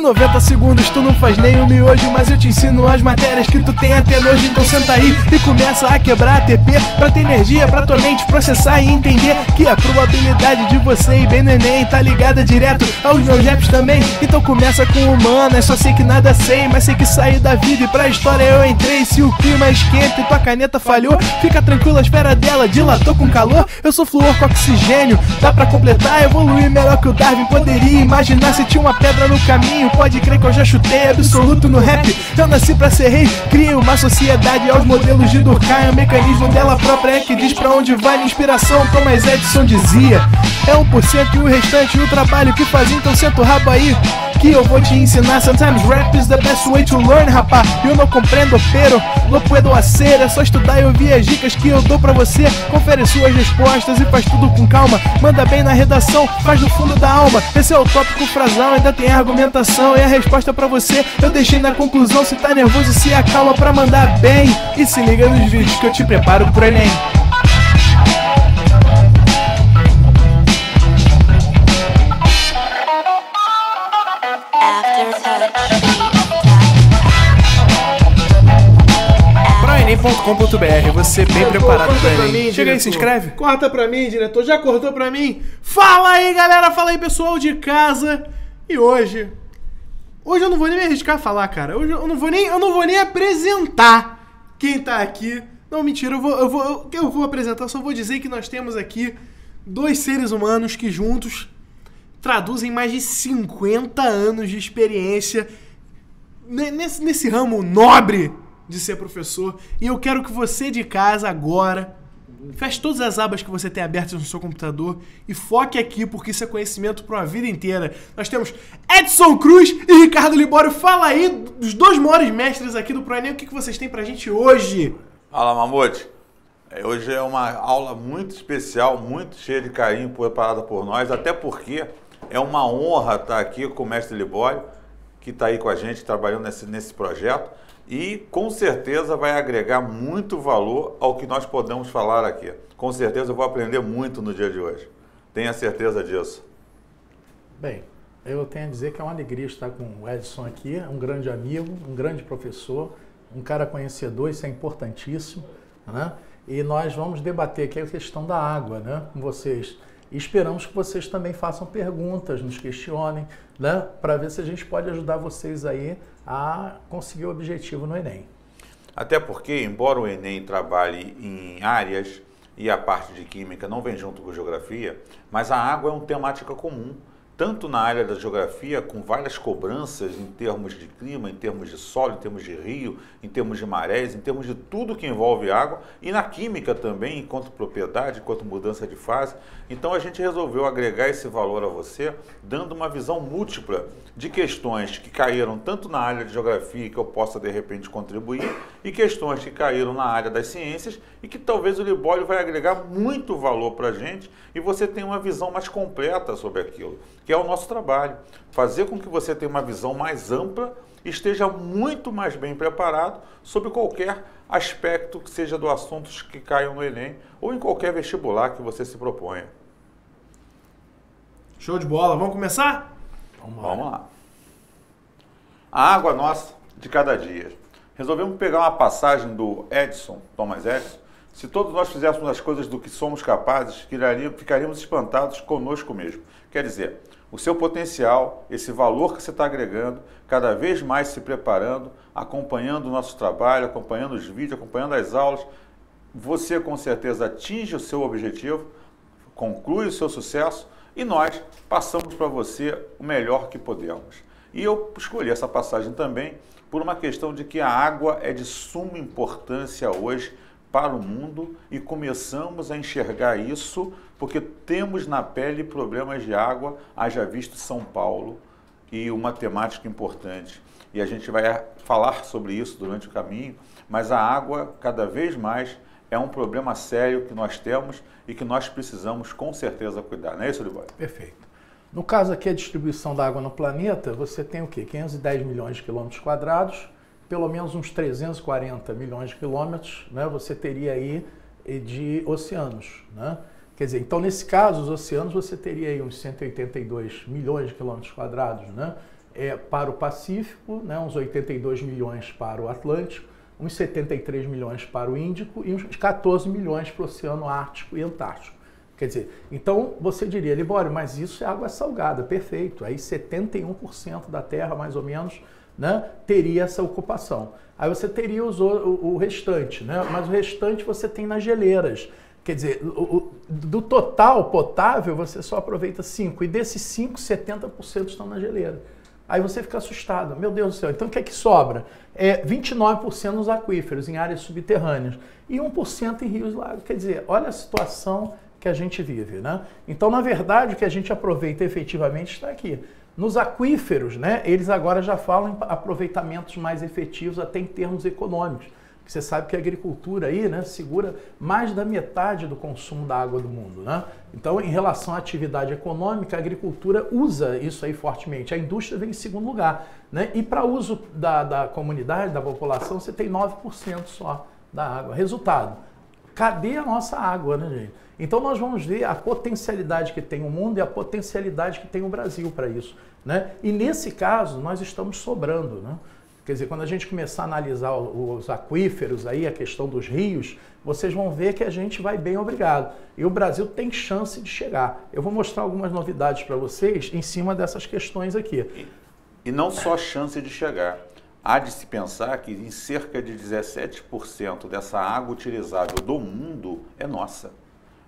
90 segundos tu não faz nem o miojo, mas eu te ensino as matérias que tu tem até nojo. Então senta aí e começa a quebrar ATP pra ter energia, pra tua mente processar e entender que a probabilidade de você ir bem no Enem tá ligada direto aos meus raps também. Então começa com humanas, só sei que nada sei, mas sei que saí da vida e pra história eu entrei. Se o clima esquenta e tua caneta falhou, fica tranquilo, a esfera dela dilatou com calor. Eu sou flúor com oxigênio, dá pra completar, evoluir melhor que o Darwin poderia imaginar. Se tinha uma pedra no caminho, pode crer que eu já chutei absoluto no rap. Eu nasci pra ser rei, criei uma sociedade aos modelos de Durkheim. O mecanismo dela própria é que diz pra onde vai minha inspiração. Thomas Edison dizia: é 1% e o restante o trabalho que faz. Então senta o rabo aí que eu vou te ensinar. Sometimes rap is the best way to learn, rapá. Eu não compreendo, pero não puedo hacer. É só estudar e ouvir as dicas que eu dou pra você. Confere suas respostas e faz tudo com calma. Manda bem na redação, faz do fundo da alma. Esse é o tópico frasal, ainda tem argumentação. E a resposta pra você eu deixei na conclusão. Se tá nervoso, se acalma pra mandar bem. E se liga nos vídeos que eu te preparo pro Enem. Proenem.com.br, você bem preparado pro Enem. Chega aí, se inscreve. Corta pra mim, diretor. Já cortou pra mim? Fala aí, galera. Fala aí, pessoal de casa. E hoje eu não vou nem me arriscar a falar, cara. Hoje eu não vou nem apresentar quem tá aqui. Não, mentira. Eu vou apresentar. Só vou dizer que nós temos aqui dois seres humanos que juntos traduzem mais de 50 anos de experiência nesse ramo nobre de ser professor. E eu quero que você de casa agora feche todas as abas que você tem abertas no seu computador e foque aqui, porque isso é conhecimento para uma vida inteira. Nós temos Edson Cruz e Ricardo Libório. Fala aí dos dois maiores mestres aqui do Proenem. O que vocês têm pra gente hoje? Fala, Mamute. Hoje é uma aula muito especial, muito cheia de carinho preparada por nós, até porque é uma honra estar aqui com o mestre Libório, que está aí com a gente trabalhando nesse projeto. E com certeza vai agregar muito valor ao que nós podemos falar aqui. Com certeza eu vou aprender muito no dia de hoje. Tenha certeza disso. Bem, eu tenho a dizer que é uma alegria estar com o Edson aqui, um grande amigo, um grande professor, um cara conhecedor, isso é importantíssimo, né? E nós vamos debater aqui a questão da água, né, com vocês. E esperamos que vocês também façam perguntas, nos questionem, né, para ver se a gente pode ajudar vocês aí a conseguir o objetivo no Enem. Até porque, embora o Enem trabalhe em áreas e a parte de química não vem junto com geografia, mas a água é uma temática comum, tanto na área da geografia, com várias cobranças em termos de clima, em termos de solo, em termos de rio, em termos de marés, em termos de tudo que envolve água, e na química também, enquanto propriedade, enquanto mudança de fase. Então a gente resolveu agregar esse valor a você, dando uma visão múltipla de questões que caíram tanto na área de geografia, que eu possa de repente contribuir, e questões que caíram na área das ciências, e que talvez o Libório vai agregar muito valor para a gente, e você tenha uma visão mais completa sobre aquilo, que é o nosso trabalho. Fazer com que você tenha uma visão mais ampla e esteja muito mais bem preparado sobre qualquer aspecto que seja do assunto que caiam no Enem ou em qualquer vestibular que você se proponha. Show de bola. Vamos começar? Vamos lá. A água nossa de cada dia. Resolvemos pegar uma passagem do Thomas Edison. Se todos nós fizéssemos as coisas do que somos capazes, ficaríamos espantados conosco mesmo. Quer dizer, o seu potencial, esse valor que você está agregando, cada vez mais se preparando, acompanhando o nosso trabalho, acompanhando os vídeos, acompanhando as aulas, você com certeza atinge o seu objetivo, conclui o seu sucesso e nós passamos para você o melhor que podemos. E eu escolhi essa passagem também por uma questão de que a água é de suma importância hoje para o mundo e começamos a enxergar isso porque temos na pele problemas de água, haja visto São Paulo, e uma temática importante. E a gente vai falar sobre isso durante o caminho, mas a água cada vez mais é um problema sério que nós temos e que nós precisamos com certeza cuidar. Não é isso, Libório? Perfeito. No caso aqui, a distribuição da água no planeta, você tem o quê? 510 milhões de quilômetros quadrados, pelo menos uns 340 milhões de quilômetros, né, você teria aí de oceanos, né? Quer dizer, então nesse caso, os oceanos você teria aí uns 182 milhões de quilômetros quadrados, né? para o Pacífico, né, uns 82 milhões para o Atlântico, uns 73 milhões para o Índico e uns 14 milhões para o Oceano Ártico e Antártico. Quer dizer, então você diria, Libório, mas isso é água salgada, perfeito. Aí 71% da terra, mais ou menos, né, teria essa ocupação. Aí você teria o restante, né? Mas o restante você tem nas geleiras. Quer dizer, do total potável você só aproveita 5%, e desses 5%, 70% estão na geleira. Aí você fica assustado, meu Deus do céu, então o que é que sobra? 29% nos aquíferos, em áreas subterrâneas, e 1% em rios e lagos. Quer dizer, olha a situação que a gente vive, né? Então, na verdade, o que a gente aproveita efetivamente está aqui. Nos aquíferos, né, eles agora já falam em aproveitamentos mais efetivos até em termos econômicos. Você sabe que a agricultura aí, né, segura mais da metade do consumo da água do mundo, né? Então, em relação à atividade econômica, a agricultura usa isso aí fortemente. A indústria vem em segundo lugar, né? E para uso da comunidade, da população, você tem 9% só da água. Resultado, cadê a nossa água, né, gente? Então, nós vamos ver a potencialidade que tem o mundo e a potencialidade que tem o Brasil para isso, né? E nesse caso, nós estamos sobrando, né? Quer dizer, quando a gente começar a analisar os aquíferos, aí, a questão dos rios, vocês vão ver que a gente vai bem, obrigado. E o Brasil tem chance de chegar. Eu vou mostrar algumas novidades para vocês em cima dessas questões aqui. E não só chance de chegar. Há de se pensar que em cerca de 17% dessa água utilizável do mundo é nossa.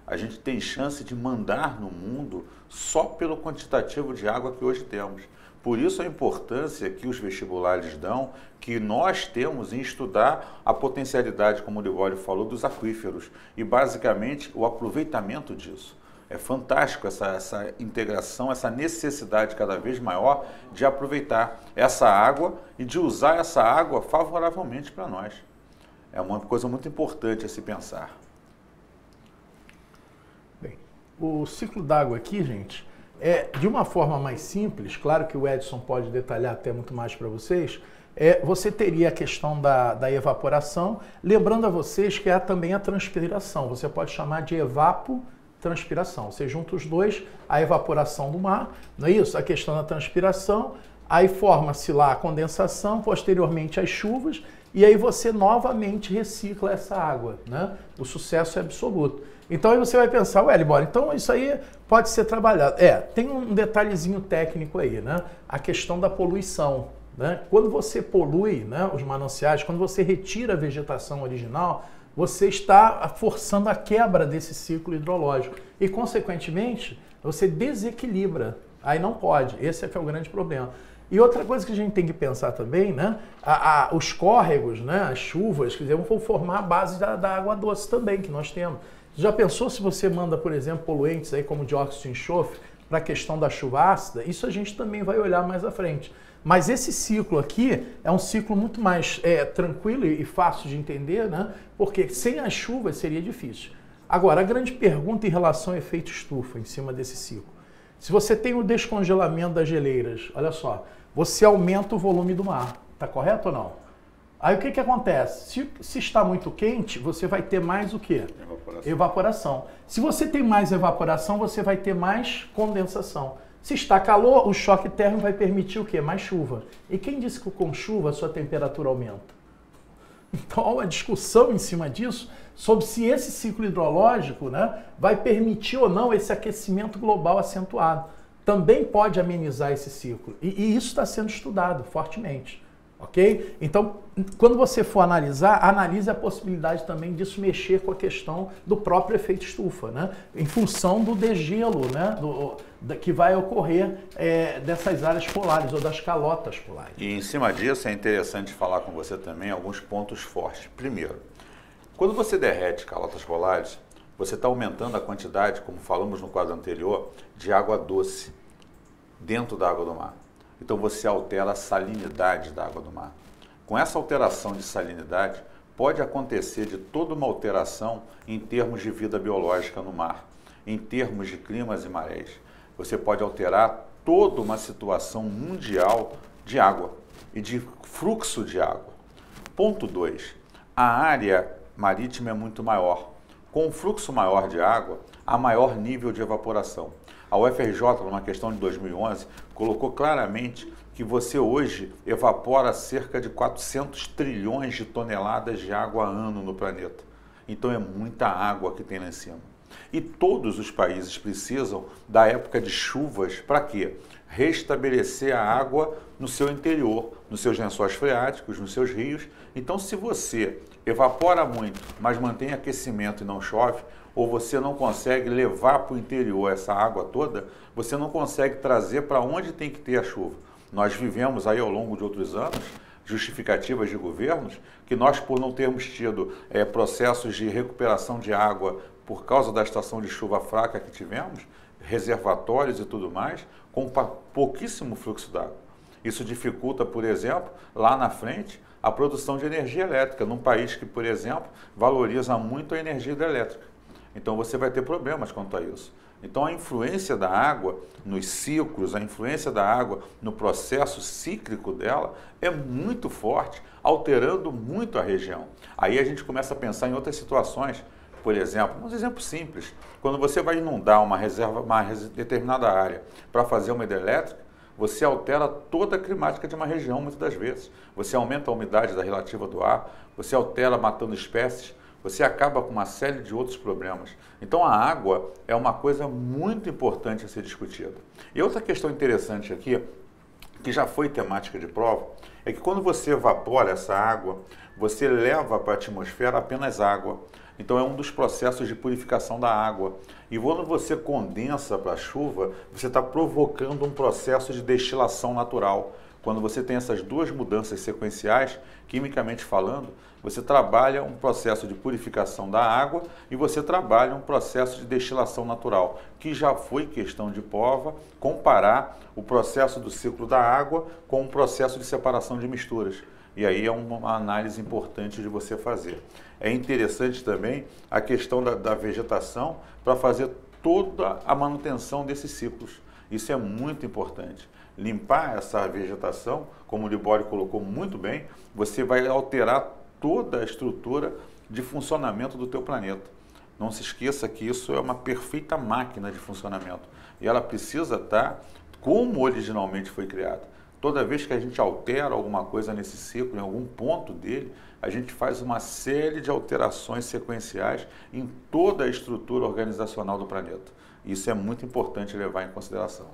A gente tem chance de mandar no mundo só pelo quantitativo de água que hoje temos. Por isso a importância que os vestibulares dão, que nós temos em estudar a potencialidade, como o Libório falou, dos aquíferos e basicamente o aproveitamento disso. É fantástico essa integração, essa necessidade cada vez maior de aproveitar essa água e de usar essa água favoravelmente para nós. É uma coisa muito importante a se pensar. Bem, o ciclo d'água aqui, gente, de uma forma mais simples, claro que o Edson pode detalhar até muito mais para vocês, você teria a questão da evaporação, lembrando a vocês que há também a transpiração, você pode chamar de evapotranspiração, você junta os dois, a evaporação do mar, não é isso? A questão da transpiração, aí forma-se lá a condensação, posteriormente as chuvas, e aí você novamente recicla essa água, né? O sucesso é absoluto. Então aí você vai pensar, ué, Libório, então isso aí pode ser trabalhado. Tem um detalhezinho técnico aí, né? A questão da poluição, né? Quando você polui, né, os mananciais, quando você retira a vegetação original, você está forçando a quebra desse ciclo hidrológico e, consequentemente, você desequilibra. Aí não pode, esse é que é o grande problema. E outra coisa que a gente tem que pensar também, né? Os córregos, né, as chuvas, quer dizer, vão formar a base da água doce também que nós temos. Já pensou se você manda, por exemplo, poluentes aí como dióxido de enxofre para a questão da chuva ácida? Isso a gente também vai olhar mais à frente. Mas esse ciclo aqui é um ciclo muito mais tranquilo e fácil de entender, né? Porque sem as chuvas seria difícil. Agora, a grande pergunta em relação ao efeito estufa em cima desse ciclo. Se você tem o descongelamento das geleiras, olha só, você aumenta o volume do mar, tá correto ou não? Aí o que acontece? Se está muito quente, você vai ter mais o quê? Evaporação. Se você tem mais evaporação, você vai ter mais condensação. Se está calor, o choque térmico vai permitir o quê? Mais chuva. E quem disse que com chuva a sua temperatura aumenta? Então há uma discussão em cima disso sobre se esse ciclo hidrológico, né, vai permitir ou não esse aquecimento global acentuado. Também pode amenizar esse ciclo. E isso está sendo estudado fortemente. Ok? Então, quando você for analisar, analise a possibilidade também disso mexer com a questão do próprio efeito estufa, né? Em função do degelo, né? Que vai ocorrer dessas áreas polares ou das calotas polares. E em cima disso é interessante falar com você também alguns pontos fortes. Primeiro, quando você derrete calotas polares, você está aumentando a quantidade, como falamos no quadro anterior, de água doce dentro da água do mar. Então você altera a salinidade da água do mar. Com essa alteração de salinidade, pode acontecer de toda uma alteração em termos de vida biológica no mar, em termos de climas e marés. Você pode alterar toda uma situação mundial de água e de fluxo de água. Ponto 2. A área marítima é muito maior. Com um fluxo maior de água, há maior nível de evaporação. A UFRJ, numa questão de 2011, colocou claramente que você hoje evapora cerca de 400 trilhões de toneladas de água ano no planeta. Então é muita água que tem lá em cima. E todos os países precisam da época de chuvas para quê? Restabelecer a água no seu interior, nos seus lençóis freáticos, nos seus rios. Então, se você evapora muito, mas mantém aquecimento e não chove, ou você não consegue levar para o interior essa água toda, você não consegue trazer para onde tem que ter a chuva. Nós vivemos aí ao longo de outros anos justificativas de governos que nós, por não termos tido processos de recuperação de água por causa da estação de chuva fraca que tivemos, reservatórios e tudo mais, com pouquíssimo fluxo d'água. Isso dificulta, por exemplo, lá na frente, a produção de energia elétrica, num país que, por exemplo, valoriza muito a energia hidrelétrica. Então você vai ter problemas quanto a isso. Então a influência da água nos ciclos, a influência da água no processo cíclico dela é muito forte, alterando muito a região. Aí a gente começa a pensar em outras situações. Por exemplo, um exemplo simples, quando você vai inundar uma determinada área para fazer uma hidrelétrica, você altera toda a climática de uma região muitas das vezes. Você aumenta a umidade relativa do ar, você altera matando espécies, você acaba com uma série de outros problemas. Então a água é uma coisa muito importante a ser discutida. E outra questão interessante aqui, que já foi temática de prova, é que quando você evapora essa água, você leva para a atmosfera apenas água. Então é um dos processos de purificação da água. E quando você condensa para a chuva, você está provocando um processo de destilação natural. Quando você tem essas duas mudanças sequenciais, quimicamente falando, você trabalha um processo de purificação da água e você trabalha um processo de destilação natural, que já foi questão de prova, comparar o processo do ciclo da água com um processo de separação de misturas. E aí é uma análise importante de você fazer. É interessante também a questão da vegetação para fazer toda a manutenção desses ciclos. Isso é muito importante. Limpar essa vegetação, como o Libório colocou muito bem, você vai alterar toda a estrutura de funcionamento do teu planeta. Não se esqueça que isso é uma perfeita máquina de funcionamento. E ela precisa estar como originalmente foi criada. Toda vez que a gente altera alguma coisa nesse ciclo, em algum ponto dele, a gente faz uma série de alterações sequenciais em toda a estrutura organizacional do planeta. Isso é muito importante levar em consideração.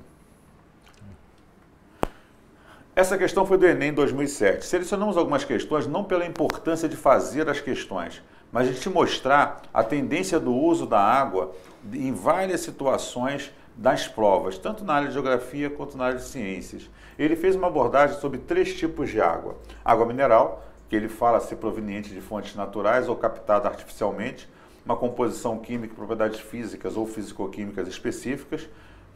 Essa questão foi do Enem 2007. Selecionamos algumas questões não pela importância de fazer as questões, mas de te mostrar a tendência do uso da água em várias situações das provas, tanto na área de geografia quanto na área de ciências. Ele fez uma abordagem sobre 3 tipos de água. Água mineral, que ele fala ser proveniente de fontes naturais ou captada artificialmente, uma composição química, propriedades físicas ou fisicoquímicas específicas.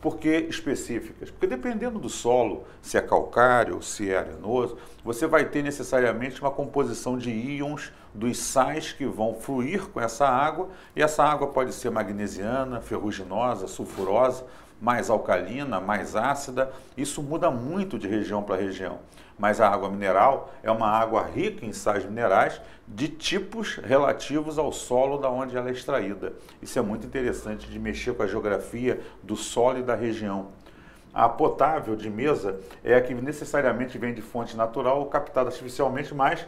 Por que específicas? Porque dependendo do solo, se é calcário, se é arenoso, você vai ter necessariamente uma composição de íons dos sais que vão fluir com essa água, e essa água pode ser magnesiana, ferruginosa, sulfurosa, mais alcalina, mais ácida. Isso muda muito de região para região. Mas a água mineral é uma água rica em sais minerais de tipos relativos ao solo da onde ela é extraída. Isso é muito interessante de mexer com a geografia do solo e da região. A potável de mesa é a que necessariamente vem de fonte natural ou captada artificialmente, mas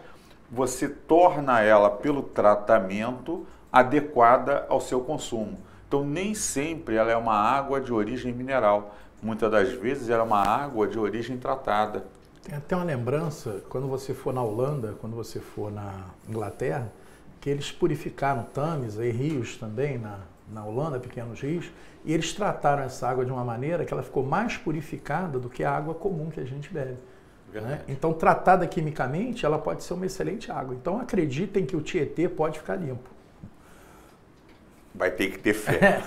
você torna ela, pelo tratamento, adequada ao seu consumo. Então, nem sempre ela é uma água de origem mineral. Muitas das vezes ela é uma água de origem tratada. Tem até uma lembrança, quando você for na Holanda, quando você for na Inglaterra, que eles purificaram Tâmisa e rios também na Holanda, pequenos rios, e eles trataram essa água de uma maneira que ela ficou mais purificada do que a água comum que a gente bebe. Né? Então, tratada quimicamente, ela pode ser uma excelente água. Então, acreditem que o Tietê pode ficar limpo. Vai ter que ter fé.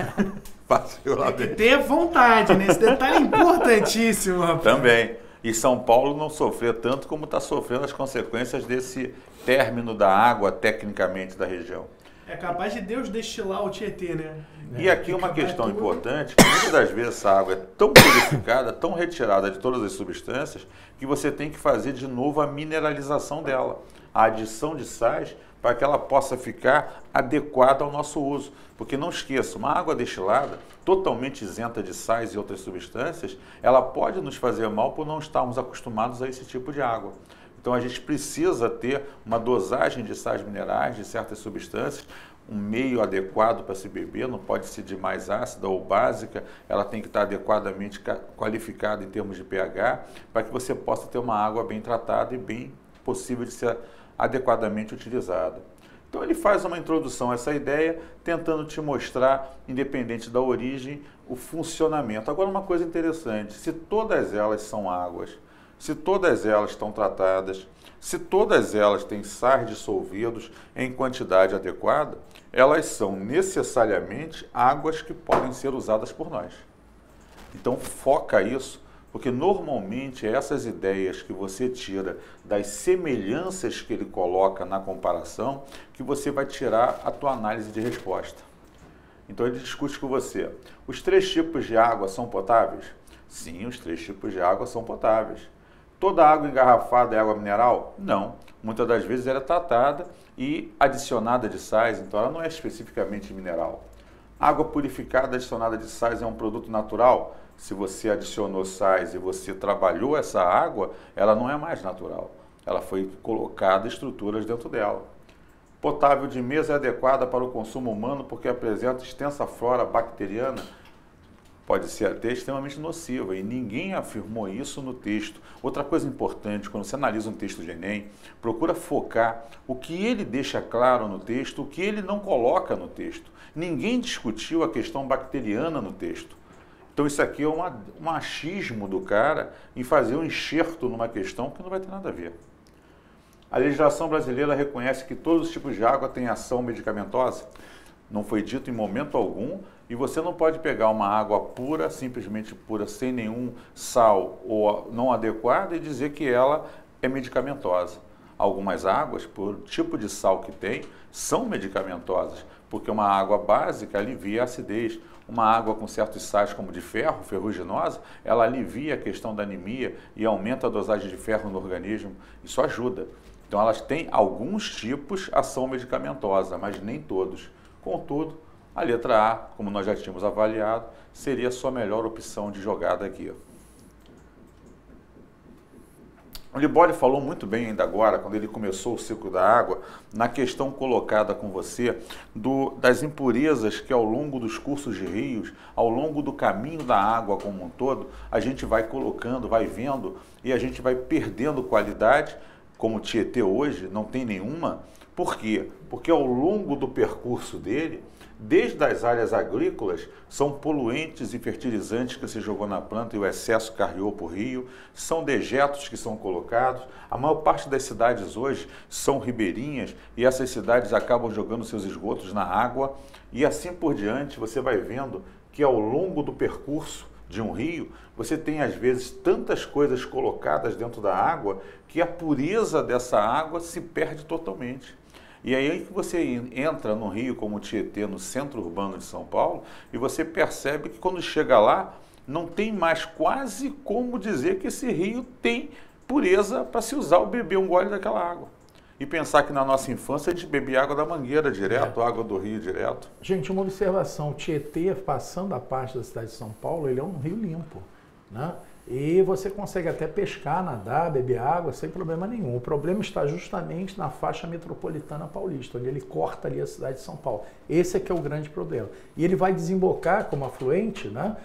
Tem que ter vontade, né? Esse detalhe é importantíssimo, rapaz. Também. E São Paulo não sofreu tanto como está sofrendo as consequências desse término da água, tecnicamente, da região. É capaz de Deus destilar o Tietê, né? E aqui uma questão importante, que muitas das vezes essa água é tão purificada, tão retirada de todas as substâncias, que você tem que fazer de novo a mineralização dela, a adição de sais, para que ela possa ficar adequada ao nosso uso. Porque não esqueça, uma água destilada, totalmente isenta de sais e outras substâncias, ela pode nos fazer mal por não estarmos acostumados a esse tipo de água. Então a gente precisa ter uma dosagem de sais minerais, de certas substâncias, um meio adequado para se beber, não pode ser de mais ácida ou básica, ela tem que estar adequadamente qualificada em termos de pH, para que você possa ter uma água bem tratada e bem possível de ser adequadamente utilizada. Então ele faz uma introdução a essa ideia, tentando te mostrar, independente da origem, o funcionamento. Agora uma coisa interessante, se todas elas são águas, se todas elas estão tratadas, se todas elas têm sais dissolvidos em quantidade adequada, elas são necessariamente águas que podem ser usadas por nós. Então foca isso, porque normalmente essas ideias que você tira das semelhanças que ele coloca na comparação, que você vai tirar a tua análise de resposta. Então ele discute com você, os 3 tipos de água são potáveis? Sim, os 3 tipos de água são potáveis. Toda água engarrafada é água mineral? Não. Muitas das vezes ela é tratada e adicionada de sais, então ela não é especificamente mineral. Água purificada adicionada de sais é um produto natural? Se você adicionou sais e você trabalhou essa água, ela não é mais natural. Ela foi colocada estruturas dentro dela. Potável de mesa é adequada para o consumo humano porque apresenta extensa flora bacteriana? Pode ser até extremamente nociva, e ninguém afirmou isso no texto. Outra coisa importante, quando você analisa um texto de Enem, procura focar o que ele deixa claro no texto, o que ele não coloca no texto. Ninguém discutiu a questão bacteriana no texto. Então isso aqui é um achismo do cara em fazer um enxerto numa questão que não vai ter nada a ver. A legislação brasileira reconhece que todos os tipos de água têm ação medicamentosa? Não foi dito em momento algum, e você não pode pegar uma água pura, simplesmente pura, sem nenhum sal ou não adequada e dizer que ela é medicamentosa. Algumas águas, por tipo de sal que tem, são medicamentosas, porque uma água básica alivia a acidez. Uma água com certos sais, como de ferro, ferruginosa, ela alivia a questão da anemia e aumenta a dosagem de ferro no organismo. Isso ajuda. Então elas têm alguns tipos ação medicamentosa, mas nem todos. Contudo, a letra A, como nós já tínhamos avaliado, seria a sua melhor opção de jogada aqui. O Libório falou muito bem ainda agora, quando ele começou o ciclo da água, na questão colocada com você das impurezas que ao longo dos cursos de rios, ao longo do caminho da água como um todo, a gente vai colocando, vai vendo e a gente vai perdendo qualidade, como o Tietê hoje não tem nenhuma. Por quê? Porque ao longo do percurso dele, desde as áreas agrícolas, são poluentes e fertilizantes que se jogou na planta e o excesso carreou para o rio, são dejetos que são colocados. A maior parte das cidades hoje são ribeirinhas e essas cidades acabam jogando seus esgotos na água e assim por diante. Você vai vendo que ao longo do percurso de um rio, você tem às vezes tantas coisas colocadas dentro da água que a pureza dessa água se perde totalmente. E aí que você entra no rio como o Tietê, no centro urbano de São Paulo, e você percebe que quando chega lá, não tem mais quase como dizer que esse rio tem pureza para se usar ou beber um gole daquela água. E pensar que na nossa infância a gente bebia água da mangueira direto, água do rio direto. Gente, uma observação, o Tietê, passando a parte da cidade de São Paulo, ele é um rio limpo, né? E você consegue até pescar, nadar, beber água sem problema nenhum. O problema está justamente na faixa metropolitana paulista, onde ele corta ali a cidade de São Paulo. Esse é que é o grande problema. E ele vai desembocar como afluente, né,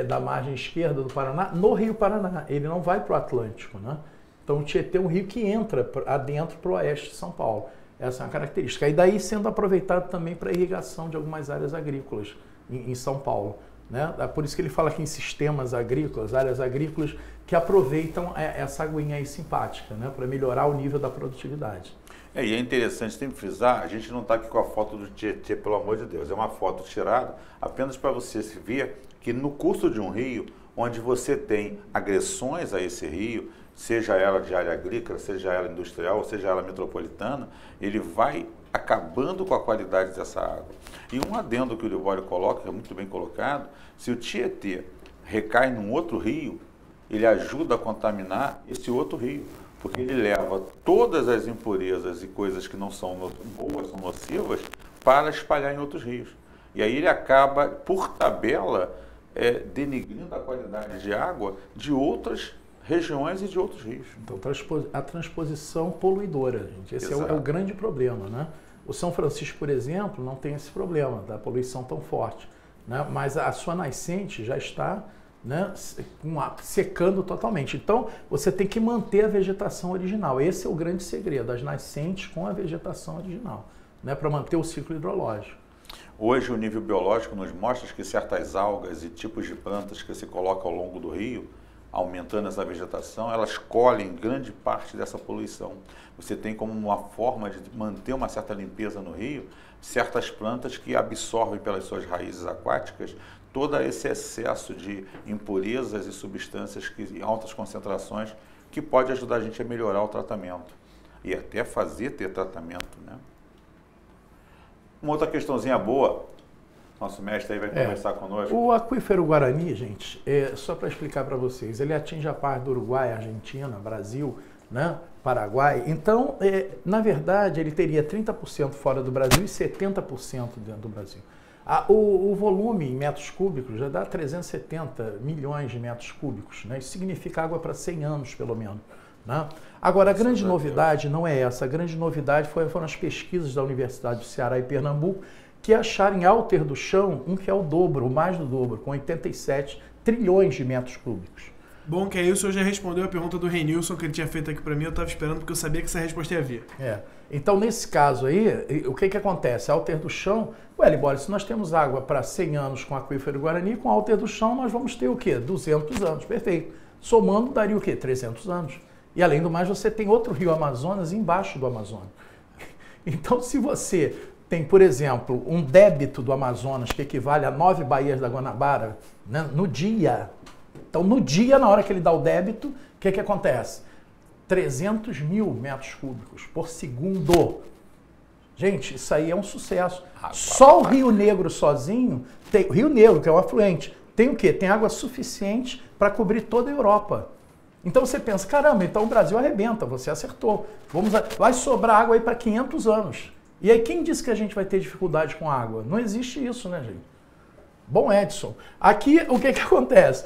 da margem esquerda do Paraná, no Rio Paraná. Ele não vai para o Atlântico, né? Então o Tietê é um rio que entra adentro para o oeste de São Paulo. Essa é uma característica. E daí sendo aproveitado também para irrigação de algumas áreas agrícolas em São Paulo. Né? Por isso que ele fala aqui em sistemas agrícolas, áreas agrícolas que aproveitam essa aguinha aí simpática, né? Para melhorar o nível da produtividade. E é interessante sempre frisar, a gente não está aqui com a foto do Tietê, pelo amor de Deus, é uma foto tirada apenas para você se ver que no curso de um rio, onde você tem agressões a esse rio, seja ela de área agrícola, seja ela industrial, seja ela metropolitana, ele vai acabando com a qualidade dessa água. E um adendo que o Libório coloca, que é muito bem colocado, se o Tietê recai num outro rio, ele ajuda a contaminar esse outro rio. porque ele leva todas as impurezas e coisas que não são boas, são nocivas, para espalhar em outros rios. E aí ele acaba, por tabela, denigrindo a qualidade de água de outras regiões e de outros rios. Então, a transposição poluidora, gente. Esse é o grande problema, né? O São Francisco, por exemplo, não tem esse problema da poluição tão forte, né? Mas a sua nascente já está, né, secando totalmente. Então, você tem que manter a vegetação original. Esse é o grande segredo, as nascentes com a vegetação original, né, para manter o ciclo hidrológico. Hoje, o nível biológico nos mostra que certas algas e tipos de plantas que se colocam ao longo do rio, aumentando essa vegetação, elas colhem grande parte dessa poluição. Você tem como uma forma de manter uma certa limpeza no rio, certas plantas que absorvem pelas suas raízes aquáticas todo esse excesso de impurezas e substâncias em altas concentrações que pode ajudar a gente a melhorar o tratamento e até ter tratamento, né? Uma outra questãozinha boa, nosso mestre aí vai conversar conosco. O aquífero Guarani, gente, só para explicar para vocês, ele atinge a parte do Uruguai, Argentina, Brasil, né, Paraguai. Então, na verdade, ele teria 30% fora do Brasil e 70% dentro do Brasil. O volume em metros cúbicos já dá 370 milhões de metros cúbicos, né? Isso significa água para 100 anos, pelo menos, né? Agora, a grande novidade não é essa. A grande novidade foram as pesquisas da Universidade do Ceará e Pernambuco, que acharam em alter do chão um que é o dobro, o mais do dobro, com 87 trilhões de metros cúbicos. Bom, que aí o senhor já respondeu a pergunta do Renilson que ele tinha feito aqui para mim, eu estava esperando porque eu sabia que essa resposta ia vir. Então, nesse caso aí, o que acontece? Alter do chão, Libório, se nós temos água para 100 anos com aquífero Guarani, com alter do chão nós vamos ter o quê? 200 anos, perfeito. Somando, daria o quê? 300 anos. E além do mais, você tem outro rio Amazonas embaixo do Amazonas. Então, se você tem, por exemplo, um débito do Amazonas que equivale a 9 baías da Guanabara, né, no dia. Então, no dia, na hora que ele dá o débito, o que acontece? 300 mil metros cúbicos por segundo. Gente, isso aí é um sucesso. Só o Rio Negro sozinho, o Rio Negro, que é o afluente, tem o quê? Tem água suficiente para cobrir toda a Europa. Então você pensa, caramba, então o Brasil arrebenta, você acertou. Vai sobrar água aí para 500 anos. E aí quem disse que a gente vai ter dificuldade com água? Não existe isso, né, gente? Bom, Edson, aqui o que acontece?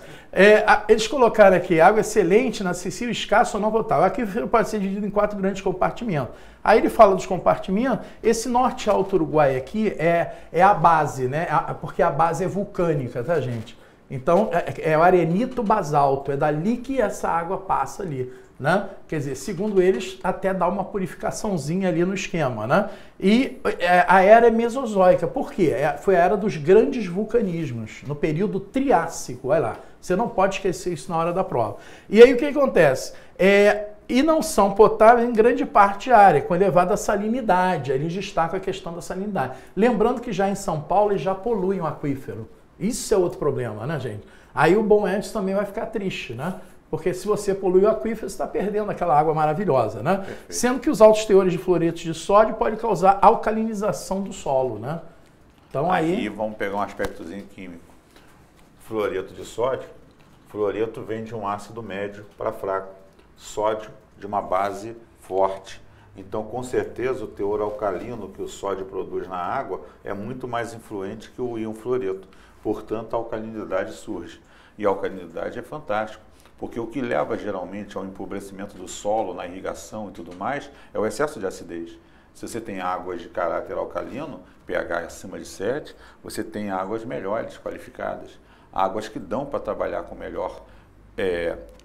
Eles colocaram aqui água excelente, inacessível, escassa ou não potável. Aqui pode ser dividido em 4 grandes compartimentos. Aí ele fala dos compartimentos, esse norte alto Uruguai aqui é a base, né? Porque a base é vulcânica, tá, gente? Então, é o arenito basalto, é dali que essa água passa ali, né? Quer dizer, segundo eles, até dá uma purificaçãozinha ali no esquema, né? E a era é mesozoica, por quê? Foi a era dos grandes vulcanismos, no período Triássico, olha lá. Você não pode esquecer isso na hora da prova. E aí o que acontece? E não são potáveis em grande parte da área, com elevada salinidade. Eles destacam a questão da salinidade. Lembrando que já em São Paulo eles já poluem o aquífero. Isso é outro problema, né, gente? Aí o Bom Edson também vai ficar triste, né? Porque se você polui o aquífero, você está perdendo aquela água maravilhosa, né? Perfeito. Sendo que os altos teores de fluoretos de sódio podem causar alcalinização do solo, né? Então aí vamos pegar um aspectozinho químico. Fluoreto de sódio, fluoreto vem de um ácido médio para fraco, sódio de uma base forte. Então, com certeza, o teor alcalino que o sódio produz na água é muito mais influente que o íon fluoreto. Portanto, a alcalinidade surge. E a alcalinidade é fantástico, porque o que leva geralmente ao empobrecimento do solo, na irrigação e tudo mais, é o excesso de acidez. Se você tem águas de caráter alcalino, pH acima de 7, você tem águas melhores, qualificadas. Águas que dão para trabalhar com melhor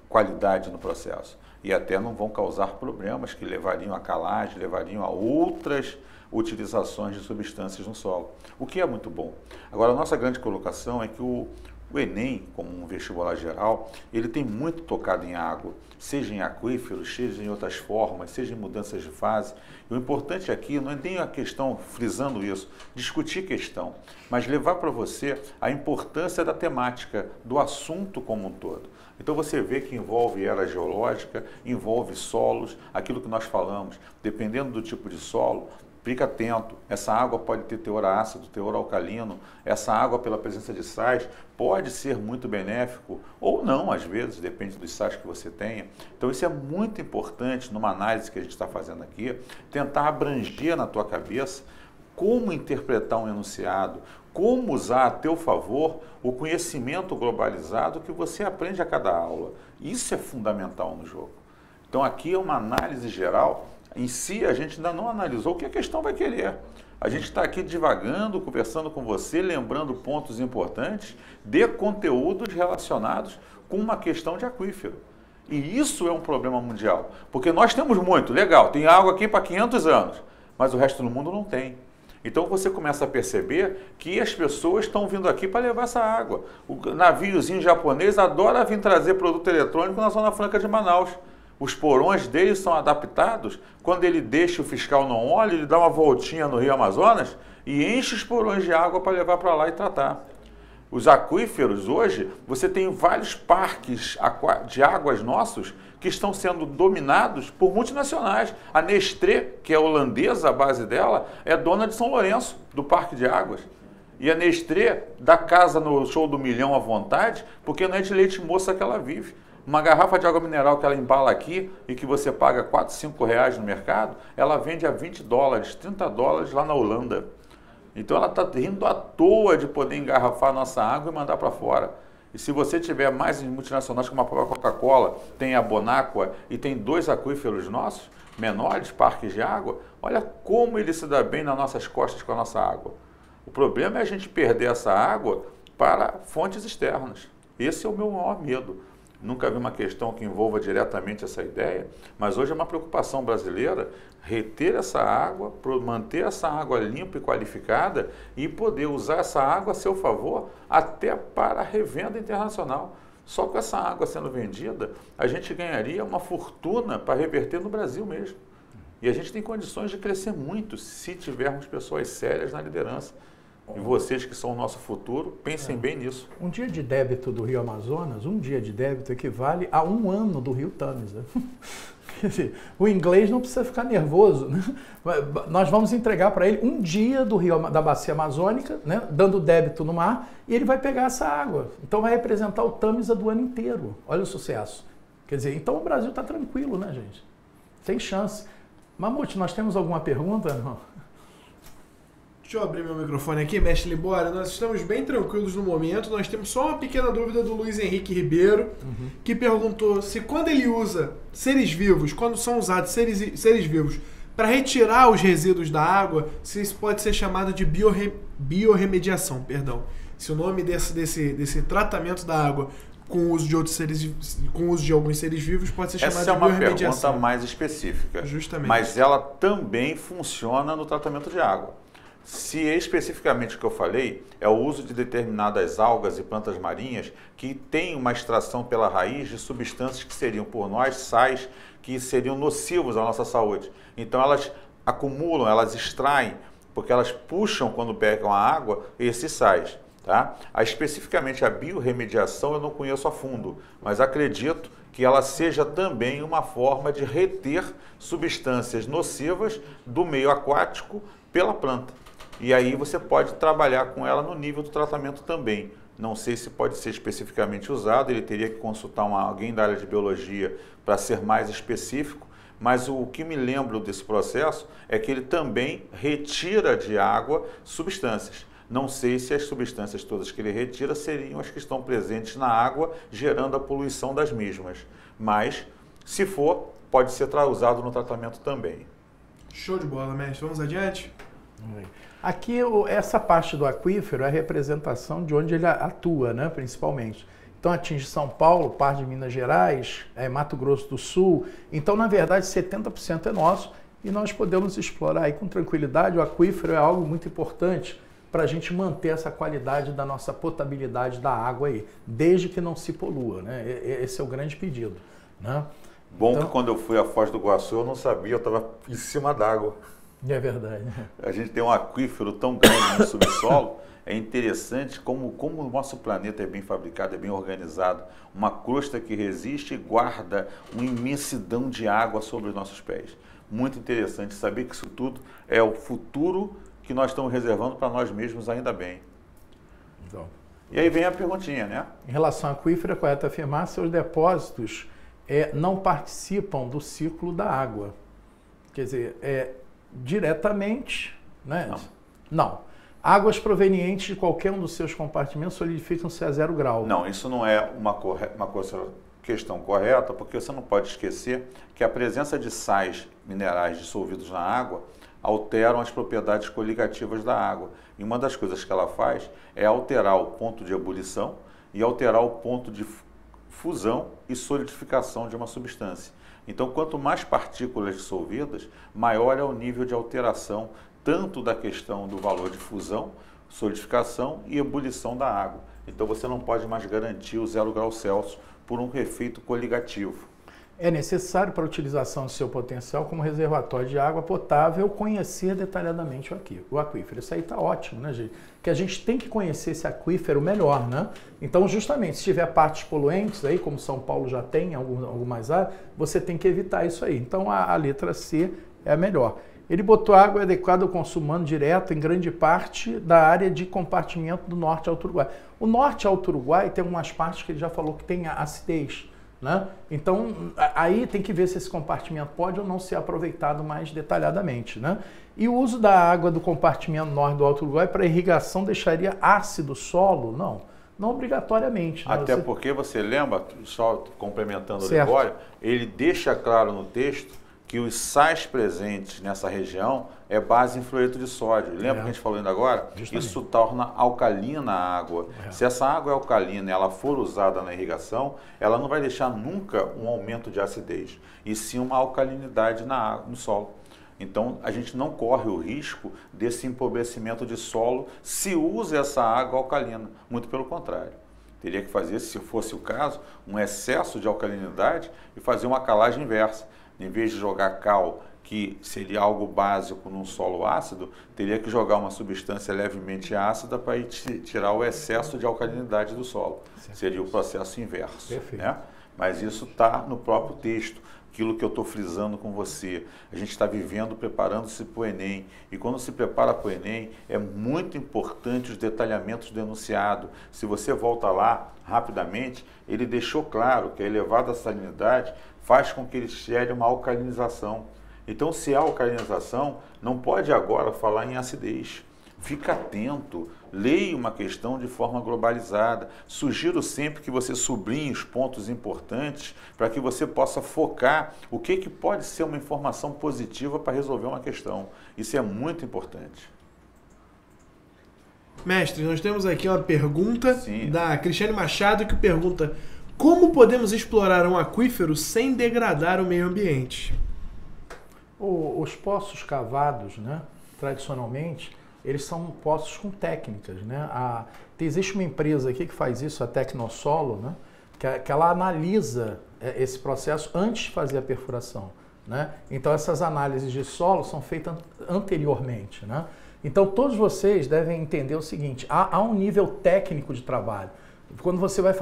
qualidade no processo. E até não vão causar problemas que levariam a calagem, levariam a outras utilizações de substâncias no solo, o que é muito bom. Agora, a nossa grande colocação é que o Enem, como um vestibular geral, ele tem muito tocado em água, seja em aquíferos, seja em outras formas, seja em mudanças de fase. E o importante aqui não é nem a questão, frisando isso, discutir questão, mas levar para você a importância da temática, do assunto como um todo. Então você vê que envolve era geológica, envolve solos, aquilo que nós falamos, dependendo do tipo de solo, fica atento, essa água pode ter teor ácido, teor alcalino, essa água pela presença de sais pode ser muito benéfico ou não, às vezes, depende dos sais que você tenha. Então isso é muito importante numa análise que a gente está fazendo aqui, tentar abranger na tua cabeça como interpretar um enunciado, como usar a teu favor o conhecimento globalizado que você aprende a cada aula. Isso é fundamental no jogo. Então aqui é uma análise geral. Em si, a gente ainda não analisou o que a questão vai querer. A gente está aqui divagando, conversando com você, lembrando pontos importantes de conteúdos relacionados com uma questão de aquífero. E isso é um problema mundial, porque nós temos muito, legal, tem água aqui para 500 anos, mas o resto do mundo não tem. Então você começa a perceber que as pessoas estão vindo aqui para levar essa água. O naviozinho japonês adora vir trazer produto eletrônico na Zona Franca de Manaus. Os porões deles são adaptados, quando ele deixa o fiscal não olha, ele dá uma voltinha no Rio Amazonas e enche os porões de água para levar para lá e tratar. Os aquíferos hoje, você tem vários parques de águas nossos que estão sendo dominados por multinacionais. A Nestlé, que é holandesa, a base dela, é dona de São Lourenço, do parque de águas. E a Nestlé dá casa no show do milhão à vontade, porque não é de leite moça que ela vive. Uma garrafa de água mineral que ela embala aqui e que você paga 4, 5 reais no mercado, ela vende a 20 dólares, 30 dólares lá na Holanda. Então ela está rindo à toa de poder engarrafar nossa água e mandar para fora. E se você tiver mais multinacionais como a própria Coca-Cola, tem a Bonaqua e tem 2 aquíferos nossos, menores, parques de água, olha como ele se dá bem nas nossas costas com a nossa água. O problema é a gente perder essa água para fontes externas. Esse é o meu maior medo. Nunca vi uma questão que envolva diretamente essa ideia, mas hoje é uma preocupação brasileira reter essa água, manter essa água limpa e qualificada e poder usar essa água a seu favor até para a revenda internacional. Só com essa água sendo vendida, a gente ganharia uma fortuna para reverter no Brasil mesmo. E a gente tem condições de crescer muito se tivermos pessoas sérias na liderança. E vocês que são o nosso futuro, pensem bem nisso. Um dia de débito do Rio Amazonas, um dia de débito equivale a 1 ano do Rio Tâmisa. Quer dizer, o inglês não precisa ficar nervoso, né? Nós vamos entregar para ele um dia do rio, da bacia amazônica, né? Dando débito no mar, e ele vai pegar essa água. Então vai representar o Tâmisa do ano inteiro. Olha o sucesso. Quer dizer, então o Brasil está tranquilo, né, gente? Tem chance. Mamute, nós temos alguma pergunta? Não? Deixa eu abrir meu microfone aqui, mestre Libório. Nós estamos bem tranquilos no momento. Nós temos só uma pequena dúvida do Luiz Henrique Ribeiro, que perguntou se quando ele usa seres vivos, quando são usados seres vivos para retirar os resíduos da água, se isso pode ser chamado de biorremediação, perdão. Se o nome desse tratamento da água com o uso de outros com o uso de alguns seres vivos pode ser chamado de biorremediação. Essa é uma pergunta mais específica. Justamente. Mas ela também funciona no tratamento de água. Se especificamente o que eu falei é o uso de determinadas algas e plantas marinhas que têm uma extração pela raiz de substâncias que seriam por nós sais que seriam nocivos à nossa saúde. Então elas acumulam, elas extraem, porque elas puxam quando pegam a água esses sais. Tá? Especificamente a biorremediação eu não conheço a fundo, mas acredito que ela seja também uma forma de reter substâncias nocivas do meio aquático pela planta. E aí você pode trabalhar com ela no nível do tratamento também. Não sei se pode ser especificamente usado, ele teria que consultar alguém da área de biologia para ser mais específico, mas o que me lembro desse processo é que ele também retira de água substâncias. Não sei se as substâncias todas que ele retira seriam as que estão presentes na água, gerando a poluição das mesmas. Mas, se for, pode ser usado no tratamento também. Show de bola, mestre. Vamos adiante? Aqui, essa parte do aquífero é a representação de onde ele atua, né, principalmente. Então, atinge São Paulo, parte de Minas Gerais, Mato Grosso do Sul. Então, na verdade, 70% é nosso e nós podemos explorar aí com tranquilidade. O aquífero é algo muito importante para a gente manter essa qualidade da nossa potabilidade da água aí, desde que não se polua, né? Esse é o grande pedido, né? Bom, então, que quando eu fui à Foz do Iguaçu, eu não sabia, eu estava em cima d'água. É verdade. A gente tem um aquífero tão grande no subsolo, é interessante como o nosso planeta é bem fabricado, é bem organizado. Uma crosta que resiste e guarda uma imensidão de água sobre os nossos pés. muito interessante saber que isso tudo é o futuro que nós estamos reservando para nós mesmos, ainda bem. Então, e aí vem a perguntinha, né? em relação ao aquífero, é correto afirmar que seus depósitos não participam do ciclo da água. Quer dizer, diretamente, né? Não. Águas provenientes de qualquer um dos seus compartimentos solidificam-se a 0 grau. Não, isso não é uma questão correta, porque você não pode esquecer que a presença de sais minerais dissolvidos na água alteram as propriedades coligativas da água. E uma das coisas que ela faz é alterar o ponto de ebulição e alterar o ponto de fusão e solidificação de uma substância. Então, quanto mais partículas dissolvidas, maior é o nível de alteração, tanto da questão do valor de fusão, solidificação e ebulição da água. Então, você não pode mais garantir o 0 graus Celsius por um efeito coligativo. É necessário para a utilização do seu potencial como reservatório de água potável conhecer detalhadamente o aquífero. Isso aí está ótimo, né, gente? Que a gente tem que conhecer esse aquífero melhor, né? Então, justamente, se tiver partes poluentes aí, como São Paulo já tem, algumas áreas, você tem que evitar isso aí. Então, a letra C é a melhor. Ele botou água adequada ao consumo humano direto em grande parte da área de compartimento do Norte Alto Uruguai. O Norte Alto Uruguai tem algumas partes que ele já falou que tem acidez, né? Então, aí tem que ver se esse compartimento pode ou não ser aproveitado mais detalhadamente, né? E o uso da água do compartimento norte do Alto Uruguai para irrigação deixaria ácido o solo? Não obrigatoriamente. Né? Até porque você lembra, só complementando o Certo. Libório, ele deixa claro no texto que os sais presentes nessa região é base em fluoreto de sódio. Lembra que a gente falou ainda agora? Justamente. Isso torna alcalina a água. Se essa água é alcalina e ela for usada na irrigação, ela não vai deixar nunca um aumento de acidez, e sim uma alcalinidade na água, no solo. Então, a gente não corre o risco desse empobrecimento de solo se usa essa água alcalina. Muito pelo contrário. Teria que fazer, se fosse o caso, um excesso de alcalinidade e fazer uma calagem inversa. Em vez de jogar cal, que seria algo básico num solo ácido, teria que jogar uma substância levemente ácida para tirar o excesso de alcalinidade do solo. Seria o processo inverso. Perfeito. Né? Mas isso está no próprio texto. Aquilo que eu estou frisando com você. A gente está vivendo, preparando-se para o Enem. E quando se prepara para o Enem, é muito importante os detalhamentos do enunciado. Se você volta lá rapidamente, ele deixou claro que a elevada salinidade faz com que ele gere uma alcalinização. Então, se há alcalinização, não pode agora falar em acidez. Fica atento, leia uma questão de forma globalizada. Sugiro sempre que você sublinhe os pontos importantes para que você possa focar o que pode ser uma informação positiva para resolver uma questão. Isso é muito importante. Mestre, nós temos aqui uma pergunta Sim. da Cristiane Machado que pergunta: como podemos explorar um aquífero sem degradar o meio ambiente? Os poços cavados, né, tradicionalmente, eles são poços com técnicas, né? Existe uma empresa aqui que faz isso, a Tecnosolo, né, que ela analisa esse processo antes de fazer a perfuração, né? Então essas análises de solo são feitas anteriormente, né? Então todos vocês devem entender o seguinte: há um nível técnico de trabalho. Quando você vai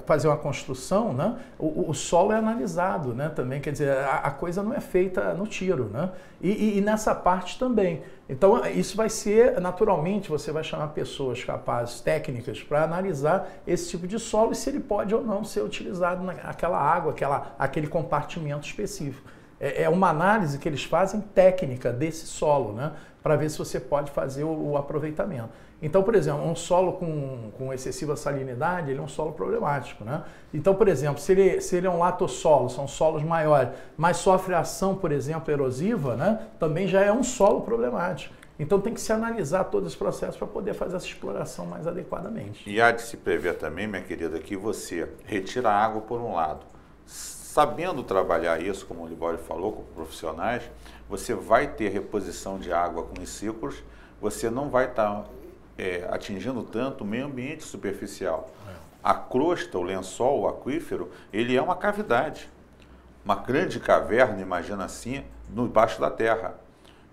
fazer uma construção, né, o solo é analisado, né, também, quer dizer, a coisa não é feita no tiro, né, e nessa parte também. Então, isso vai ser, naturalmente, você vai chamar pessoas capazes, técnicas, para analisar esse tipo de solo e se ele pode ou não ser utilizado naquela água, aquele compartimento específico. É uma análise que eles fazem técnica desse solo, né, para ver se você pode fazer o aproveitamento. Então, por exemplo, um solo com excessiva salinidade, ele é um solo problemático, né? Então, por exemplo, se ele é um latossolo, são solos maiores, mas sofre ação, por exemplo, erosiva, né? Também já é um solo problemático. Então, tem que se analisar todo esse processo para poder fazer essa exploração mais adequadamente. E há de se prever também, minha querida, que você retira a água por um lado. Sabendo trabalhar isso, como o Libório falou, com profissionais, você vai ter reposição de água com os ciclos, você não vai estar atingindo tanto o meio ambiente superficial. A crosta, o lençol, o aquífero, ele é uma cavidade. Uma grande caverna, imagina assim, embaixo da terra.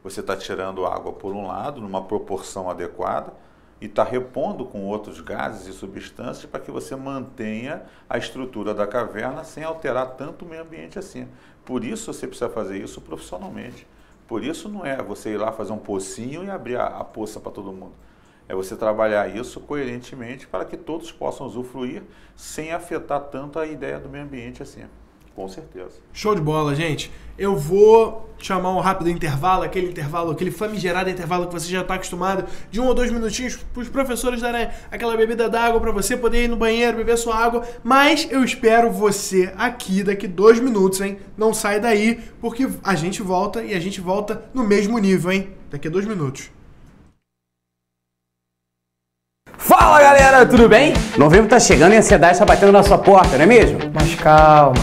Você está tirando água por um lado, numa proporção adequada, e está repondo com outros gases e substâncias para que você mantenha a estrutura da caverna sem alterar tanto o meio ambiente assim. Por isso você precisa fazer isso profissionalmente. Por isso não é você ir lá fazer um pocinho e abrir a poça para todo mundo. É você trabalhar isso coerentemente para que todos possam usufruir sem afetar tanto a ideia do meio ambiente assim. Com certeza. Show de bola, gente. Eu vou chamar um rápido intervalo, aquele famigerado intervalo que você já está acostumado, de 1 ou 2 minutinhos, para os professores darem aquela bebida d'água para você poder ir no banheiro, beber sua água. Mas eu espero você aqui daqui 2 minutos, hein? Não sai daí, porque a gente volta e a gente volta no mesmo nível, hein? Daqui a 2 minutos. Fala galera, tudo bem? Novembro tá chegando e a ansiedade está batendo na sua porta, não é mesmo? Mas calma.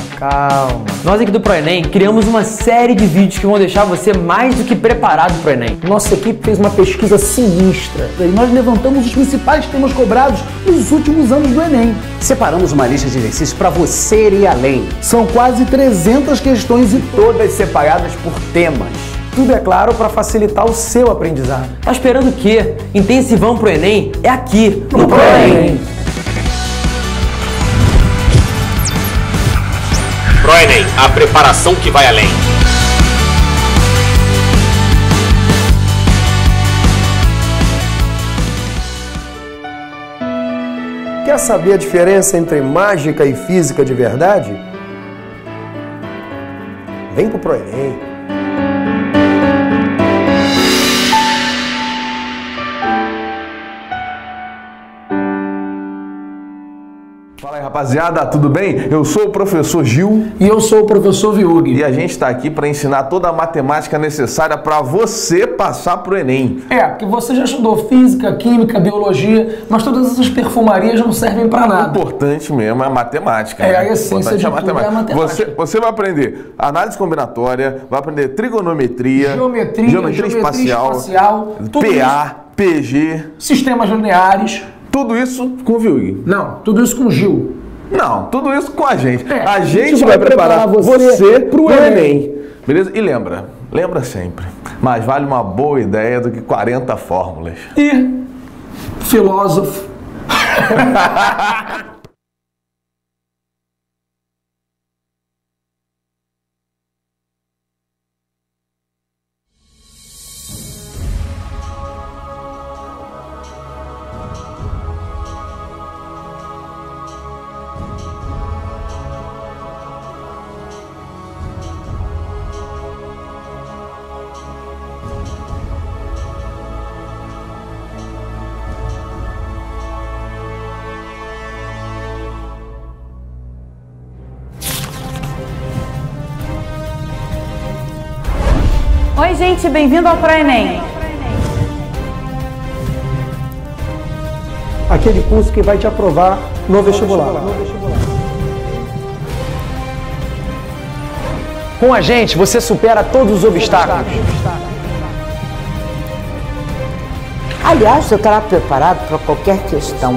Nós aqui do ProEnem criamos uma série de vídeos que vão deixar você mais do que preparado pro Enem. Nossa equipe fez uma pesquisa sinistra e nós levantamos os principais temas cobrados nos últimos anos do Enem. Separamos uma lista de exercícios para você ir além. São quase 300 questões e Todas separadas por temas. tudo, é claro, para facilitar o seu aprendizado. Tá esperando o quê? Intensivão pro Enem é aqui, no ProEnem. ProEnem, a preparação que vai além. Quer saber a diferença entre mágica e física de verdade? Vem pro ProEnem. Fala aí, rapaziada, tudo bem? Eu sou o professor Gil E eu sou o professor Viug. e a gente está aqui para ensinar toda a matemática necessária para você passar pro Enem. Porque você já estudou física, química, biologia, mas todas essas perfumarias não servem para O nada. importante mesmo é a matemática. É, né? a essência O de importante tudo é a matemática. Você vai aprender análise combinatória, vai aprender trigonometria, geometria espacial, tudo PA, PG, sistemas lineares. tudo isso com o Viug. Não, tudo isso com o Gil. Não, tudo isso com a gente. É, a gente vai preparar você pro Enem. Enem. Beleza? E lembra sempre, mais vale uma boa ideia do que 40 fórmulas. E filósofo. Oi, gente, bem-vindo ao ProEnem. Aquele curso que vai te aprovar no vestibular. Com a gente, você supera todos os obstáculos. Aliás, eu estará preparado para qualquer questão.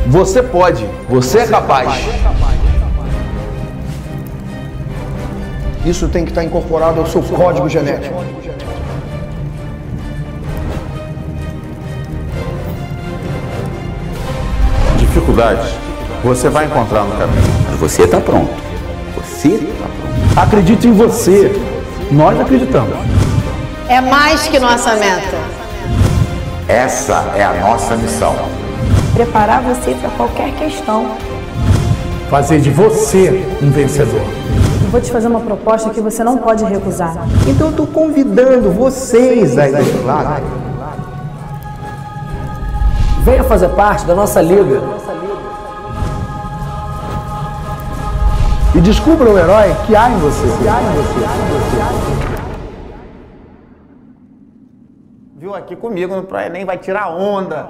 Você pode, você é capaz. Isso tem que estar incorporado ao seu código genético. Dificuldades você vai encontrar no caminho. Você tá pronto. Você tá pronto. Acredite em você. Nós acreditamos. É mais que nossa meta. Essa é a nossa missão. Preparar você para qualquer questão. Fazer de você um vencedor. Eu vou te fazer uma proposta que você não pode recusar. Então eu estou convidando vocês aí do lado. Venha fazer parte da nossa liga. E descubra o herói que há em você. Viu aqui comigo no ProEnem, vai tirar onda.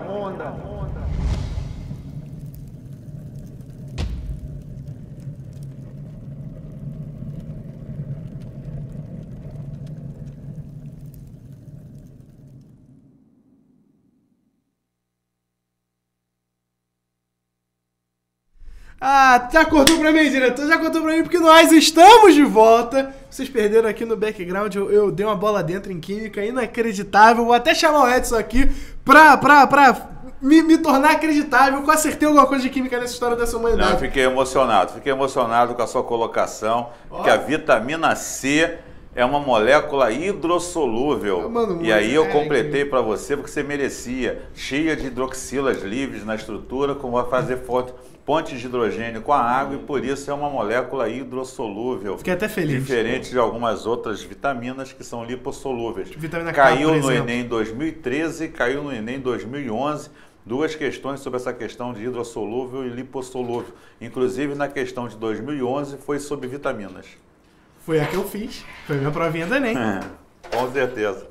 Ah, já cortou pra mim, diretor? Já cortou pra mim porque nós estamos de volta. Vocês perderam aqui no background, eu dei uma bola dentro em química, inacreditável. Vou até chamar o Edson aqui pra me tornar acreditável. Eu acertei alguma coisa de química nessa história dessa humanidade. Não, fiquei emocionado com a sua colocação, porque a vitamina C é uma molécula hidrossolúvel. E aí eu completei para você porque você merecia. Cheia de hidroxilas livres na estrutura, como vai fazer pontes de hidrogênio com a água, e por isso é uma molécula hidrossolúvel. Fiquei até feliz. Diferente de algumas outras vitaminas que são lipossolúveis. Vitamina K, caiu no Enem 2013, caiu no Enem 2011. Duas questões sobre essa questão de hidrossolúvel e lipossolúvel. Inclusive, na questão de 2011, foi sobre vitaminas. Foi a que eu fiz. Foi a minha provinha do Enem. Com certeza.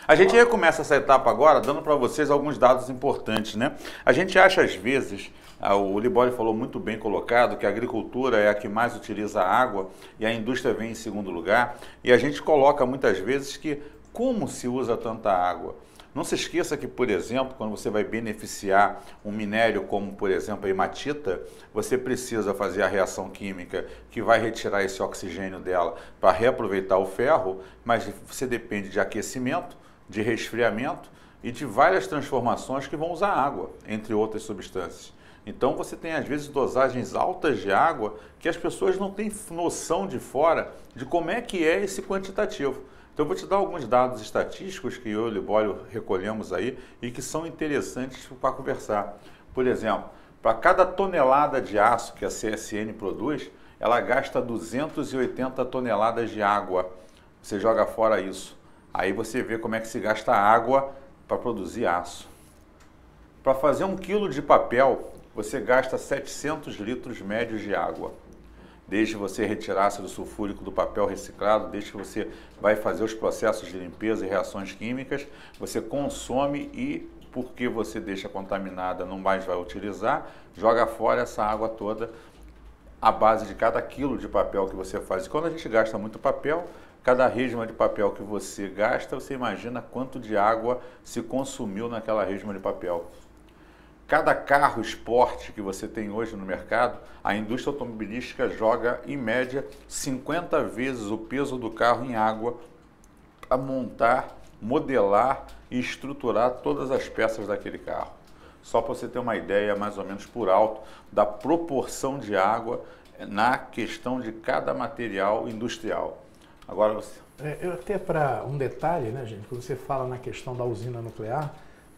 A gente recomeça essa etapa agora dando para vocês alguns dados importantes, né? A gente acha às vezes, o Libório falou muito bem colocado, que a agricultura é a que mais utiliza água e a indústria vem em segundo lugar. E a gente coloca muitas vezes que como se usa tanta água? Não se esqueça que, por exemplo, quando você vai beneficiar um minério como, por exemplo, a hematita, você precisa fazer a reação química que vai retirar esse oxigênio dela para reaproveitar o ferro, mas você depende de aquecimento, de resfriamento e de várias transformações que vão usar água, entre outras substâncias. Então você tem às vezes dosagens altas de água que as pessoas não têm noção de fora de como é que é esse quantitativo. Então eu vou te dar alguns dados estatísticos que eu e o Libório recolhemos aí e que são interessantes para conversar. Por exemplo, para cada tonelada de aço que a CSN produz, ela gasta 280 toneladas de água. Você joga fora isso. Aí você vê como é que se gasta água para produzir aço. Para fazer 1 quilo de papel, você gasta 700 litros médios de água. Desde você retirar ácido sulfúrico do papel reciclado, desde que você vai fazer os processos de limpeza e reações químicas, você consome e, porque você deixa contaminada, não mais vai utilizar, joga fora essa água toda à base de cada quilo de papel que você faz. E quando a gente gasta muito papel, cada resma de papel que você gasta, você imagina quanto de água se consumiu naquela resma de papel. Cada carro esporte que você tem hoje no mercado, a indústria automobilística joga, em média, 50 vezes o peso do carro em água para montar, modelar e estruturar todas as peças daquele carro. Só para você ter uma ideia, mais ou menos por alto, da proporção de água na questão de cada material industrial. Agora você... Até para um detalhe, né, gente, quando você fala na questão da usina nuclear,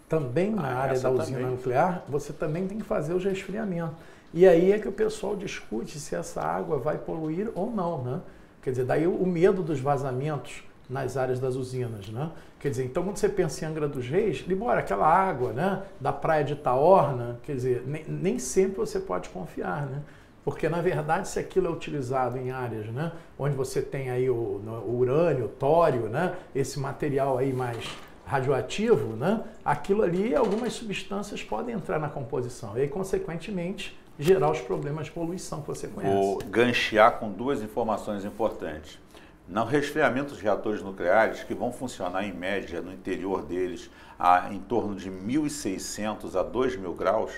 também na área da usina nuclear, você também tem que fazer o resfriamento. E aí é que o pessoal discute se essa água vai poluir ou não, né? Quer dizer, daí o medo dos vazamentos nas áreas das usinas, né? Quer dizer, então quando você pensa em Angra dos Reis, Libório, aquela água, né, da praia de Itaorna, quer dizer, nem sempre você pode confiar, né? Porque, na verdade, se aquilo é utilizado em áreas, né, onde você tem aí o urânio, o tório, né, esse material aí mais radioativo, né, aquilo ali, algumas substâncias podem entrar na composição e aí, consequentemente, gerar os problemas de poluição que você conhece. Vou ganchear com duas informações importantes. No resfriamento dos reatores nucleares, que vão funcionar em média no interior deles em torno de 1.600 a 2.000 graus,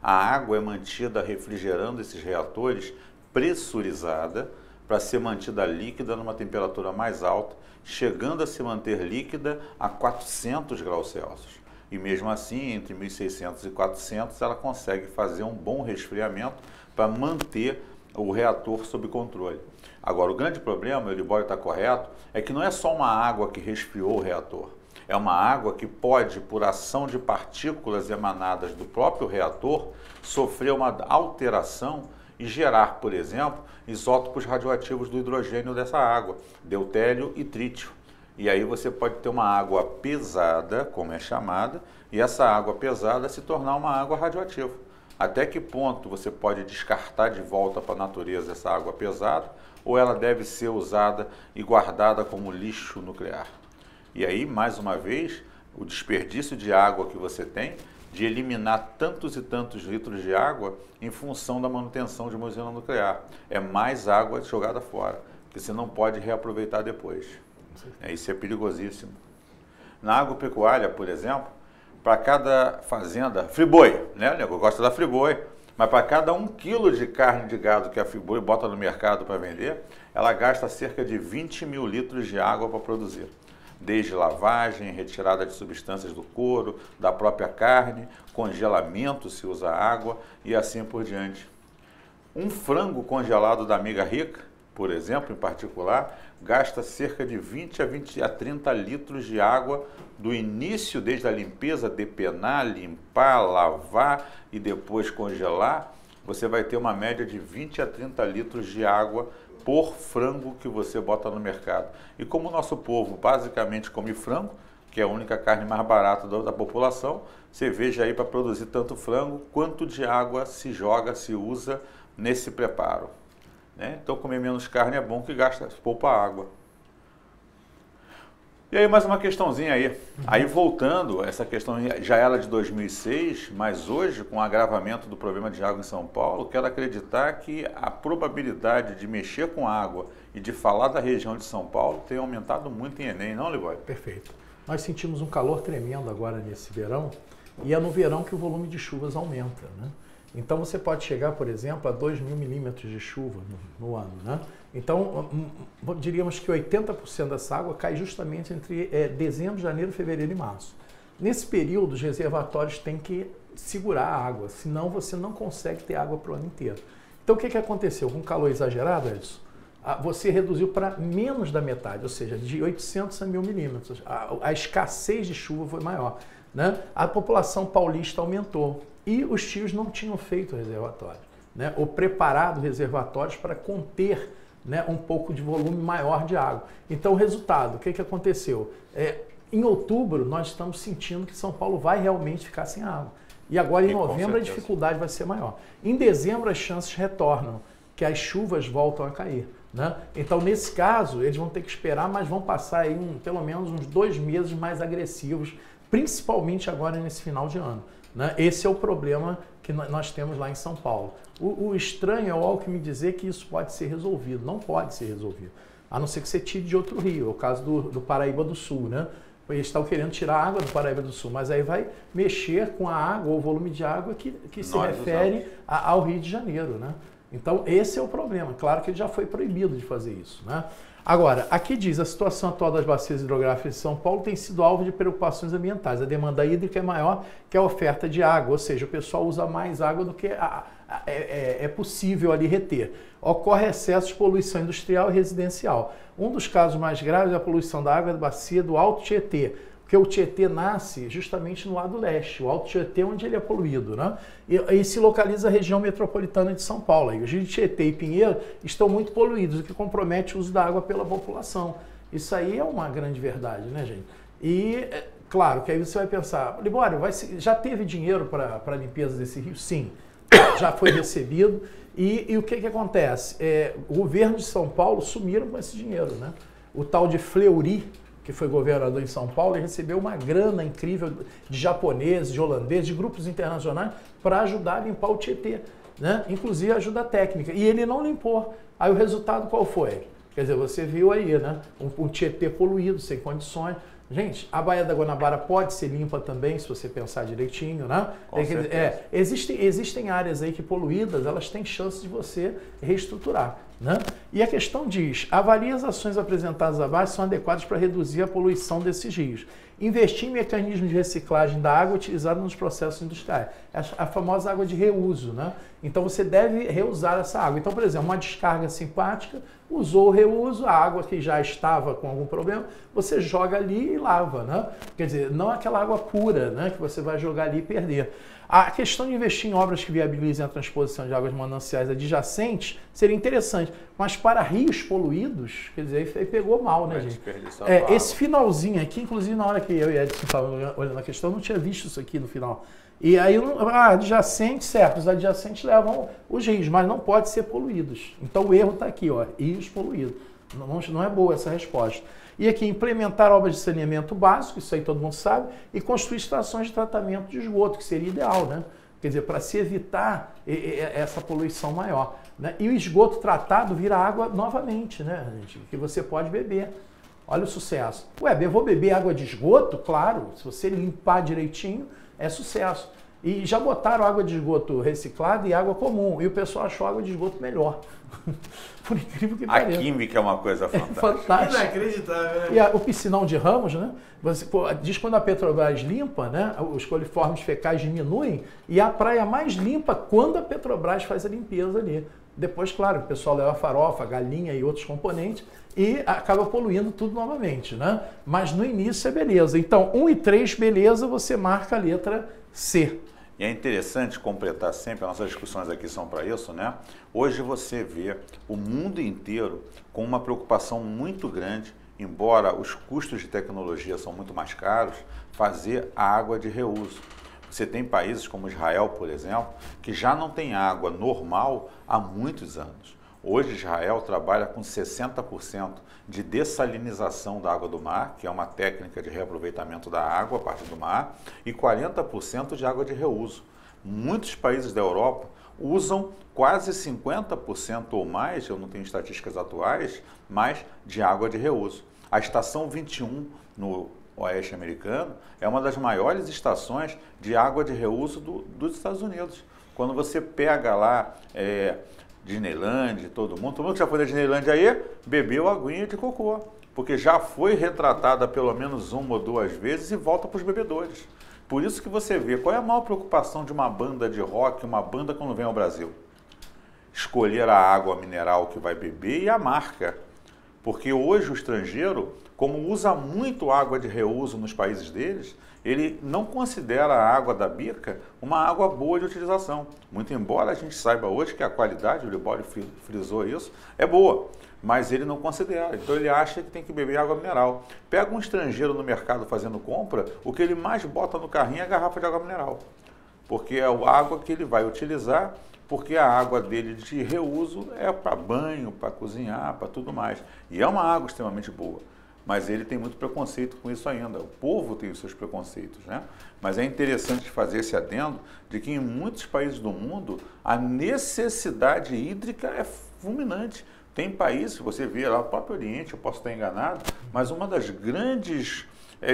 a água é mantida refrigerando esses reatores pressurizada para ser mantida líquida numa temperatura mais alta, chegando a se manter líquida a 400 graus Celsius. E mesmo assim, entre 1.600 e 400, ela consegue fazer um bom resfriamento para manter o reator sob controle. Agora, o grande problema, o Libório está correto, é que não é só uma água que resfriou o reator. É uma água que pode, por ação de partículas emanadas do próprio reator, sofrer uma alteração e gerar, por exemplo, isótopos radioativos do hidrogênio dessa água, deutério e trítio. E aí você pode ter uma água pesada, como é chamada, e essa água pesada se tornar uma água radioativa. Até que ponto você pode descartar de volta para a natureza essa água pesada, ou ela deve ser usada e guardada como lixo nuclear? E aí, mais uma vez, o desperdício de água que você tem, de eliminar tantos e tantos litros de água em função da manutenção de uma usina nuclear. É mais água jogada fora, que você não pode reaproveitar depois. Isso é perigosíssimo. Na agropecuária, por exemplo, para cada fazenda, friboi, né? O nego gosta da friboi, Mas para cada 1 quilo de carne de gado que a Friboi bota no mercado para vender, ela gasta cerca de 20 mil litros de água para produzir. Desde lavagem, retirada de substâncias do couro, da própria carne, congelamento se usa água e assim por diante. Um frango congelado da Amiga Rica, por exemplo, em particular, gasta cerca de 20 a 30 litros de água do início, desde a limpeza, depenar, limpar, lavar e depois congelar. Você vai ter uma média de 20 a 30 litros de água por frango que você bota no mercado. E como o nosso povo basicamente come frango, que é a única carne mais barata da população, você veja aí para produzir tanto frango, quanto de água se joga, se usa nesse preparo. Né? Então comer menos carne é bom que gasta, poupa água. E aí mais uma questãozinha aí. Aí voltando, essa questão já era de 2006, mas hoje com o agravamento do problema de água em São Paulo, quero acreditar que a probabilidade de mexer com água e de falar da região de São Paulo tem aumentado muito em Enem, não, Libório? Perfeito. Nós sentimos um calor tremendo agora nesse verão, e é no verão que o volume de chuvas aumenta, né? Então você pode chegar, por exemplo, a 2.000 milímetros de chuva no ano, né? Então, diríamos que 80% dessa água cai justamente entre dezembro, janeiro, fevereiro e março. Nesse período, os reservatórios têm que segurar a água, senão você não consegue ter água para o ano inteiro. Então, o que aconteceu? Com calor exagerado, Edson, você reduziu para menos da metade, ou seja, de 800 a 1.000 milímetros. A escassez de chuva foi maior, né? A população paulista aumentou e os tios não tinham feito reservatório, né? Ou preparado reservatórios para conter, né, um pouco de volume maior de água. Então, o resultado, o que aconteceu? Em outubro, nós estamos sentindo que São Paulo vai realmente ficar sem água. E agora, em novembro, a dificuldade vai ser maior. Em dezembro, as chances retornam, que as chuvas voltam a cair, né? Então, nesse caso, eles vão ter que esperar, mas vão passar aí pelo menos uns 2 meses mais agressivos, principalmente agora nesse final de ano, né? Esse é o problema que nós temos lá em São Paulo. O estranho é o Alckmin dizer que isso pode ser resolvido. Não pode ser resolvido, a não ser que você tire de outro rio. É o caso do Paraíba do Sul, né? Eles estão querendo tirar a água do Paraíba do Sul, mas aí vai mexer com a água, o volume de água que se refere ao Rio de Janeiro, né? Então, esse é o problema. Claro que ele já foi proibido de fazer isso, né? Agora, aqui diz, a situação atual das bacias hidrográficas de São Paulo tem sido alvo de preocupações ambientais. A demanda hídrica é maior que a oferta de água, ou seja, o pessoal usa mais água do que é possível ali reter. Ocorre excesso de poluição industrial e residencial. Um dos casos mais graves é a poluição da água da bacia do Alto Tietê, porque o Tietê nasce justamente no lado leste, o Alto Tietê onde ele é poluído, né? E se localiza a região metropolitana de São Paulo. E os rios Tietê e Pinheiro estão muito poluídos, o que compromete o uso da água pela população. Isso aí é uma grande verdade, né, gente? E, claro, que aí você vai pensar, Libório, já teve dinheiro para a limpeza desse rio? Sim, já foi recebido. E o que acontece? O governo de São Paulo sumiram com esse dinheiro, né? O tal de Fleury, que foi governador em São Paulo, ele recebeu uma grana incrível de japoneses, de holandeses, de grupos internacionais para ajudar a limpar o Tietê, né? Inclusive ajuda técnica. E ele não limpou. Aí o resultado qual foi? Quer dizer, você viu aí, né? Um Tietê poluído, sem condições. Gente, a Baía da Guanabara pode ser limpa também, se você pensar direitinho, né? Existem áreas aí que poluídas, elas têm chance de você reestruturar, né? E a questão diz, avalie as ações apresentadas abaixo são adequadas para reduzir a poluição desses rios. Investir em mecanismos de reciclagem da água utilizada nos processos industriais. A famosa água de reuso, né? Então você deve reusar essa água. Então, por exemplo, uma descarga simpática, usou o reuso, a água que já estava com algum problema, você joga ali e lava, né? Quer dizer, não aquela água pura, né, que você vai jogar ali e perder. A questão de investir em obras que viabilizem a transposição de águas mananciais adjacentes seria interessante, mas para rios poluídos, quer dizer, aí pegou mal, né, gente? Esse finalzinho aqui, inclusive na hora que eu e Edson estavam olhando a questão, eu não tinha visto isso aqui no final. E aí, adjacentes, certo, os adjacentes levam os rios, mas não pode ser poluídos. Então o erro está aqui, ó, rios poluídos. Não é boa essa resposta. E aqui, implementar obras de saneamento básico, isso aí todo mundo sabe, e construir estações de tratamento de esgoto, que seria ideal, né? Quer dizer, para se evitar essa poluição maior, né? E o esgoto tratado vira água novamente, né, gente? Que você pode beber. Olha o sucesso. Ué, eu vou beber água de esgoto? Claro, se você limpar direitinho, é sucesso. E já botaram água de esgoto reciclada e água comum. E o pessoal achou água de esgoto melhor. Por incrível que pareça. A química é uma coisa fantástica. Fantástico. Inacreditável, né? E o piscinão de Ramos, né? Diz quando a Petrobras limpa, né? Os coliformes fecais diminuem e a praia mais limpa quando a Petrobras faz a limpeza ali. Depois, claro, o pessoal leva farofa, galinha e outros componentes e acaba poluindo tudo novamente, né? Mas no início é beleza. Então, 1 e 3, beleza, você marca a letra C. E é interessante completar sempre, as nossas discussões aqui são para isso, né? Hoje você vê o mundo inteiro com uma preocupação muito grande, embora os custos de tecnologia são muito mais caros, fazer a água de reuso. Você tem países como Israel, por exemplo, que já não tem água normal há muitos anos. Hoje Israel trabalha com 60% de dessalinização da água do mar, que é uma técnica de reaproveitamento da água a partir do mar, e 40% de água de reuso. Muitos países da Europa usam quase 50% ou mais, eu não tenho estatísticas atuais, mas de água de reuso. A estação 21 no oeste americano é uma das maiores estações de água de reuso dos Estados Unidos. Quando você pega lá Disneyland, todo mundo que já foi na Disneyland aí, bebeu aguinha de cocô, porque já foi retratada pelo menos 1 ou 2 vezes e volta para os bebedouros. Por isso que você vê, qual é a maior preocupação de uma banda de rock, uma banda quando vem ao Brasil? Escolher a água mineral que vai beber e a marca. Porque hoje o estrangeiro, como usa muito água de reuso nos países deles, ele não considera a água da bica uma água boa de utilização. Muito embora a gente saiba hoje que a qualidade, o Libório frisou isso, é boa, mas ele não considera. Então ele acha que tem que beber água mineral. Pega um estrangeiro no mercado fazendo compra, o que ele mais bota no carrinho é a garrafa de água mineral. Porque é a água que ele vai utilizar, porque a água dele de reuso é para banho, para cozinhar, para tudo mais. E é uma água extremamente boa. Mas ele tem muito preconceito com isso ainda. O povo tem os seus preconceitos, né? Mas é interessante fazer esse adendo de que em muitos países do mundo a necessidade hídrica é fulminante. Tem países, você vê lá, o próprio Oriente, eu posso estar enganado, mas uma das grandes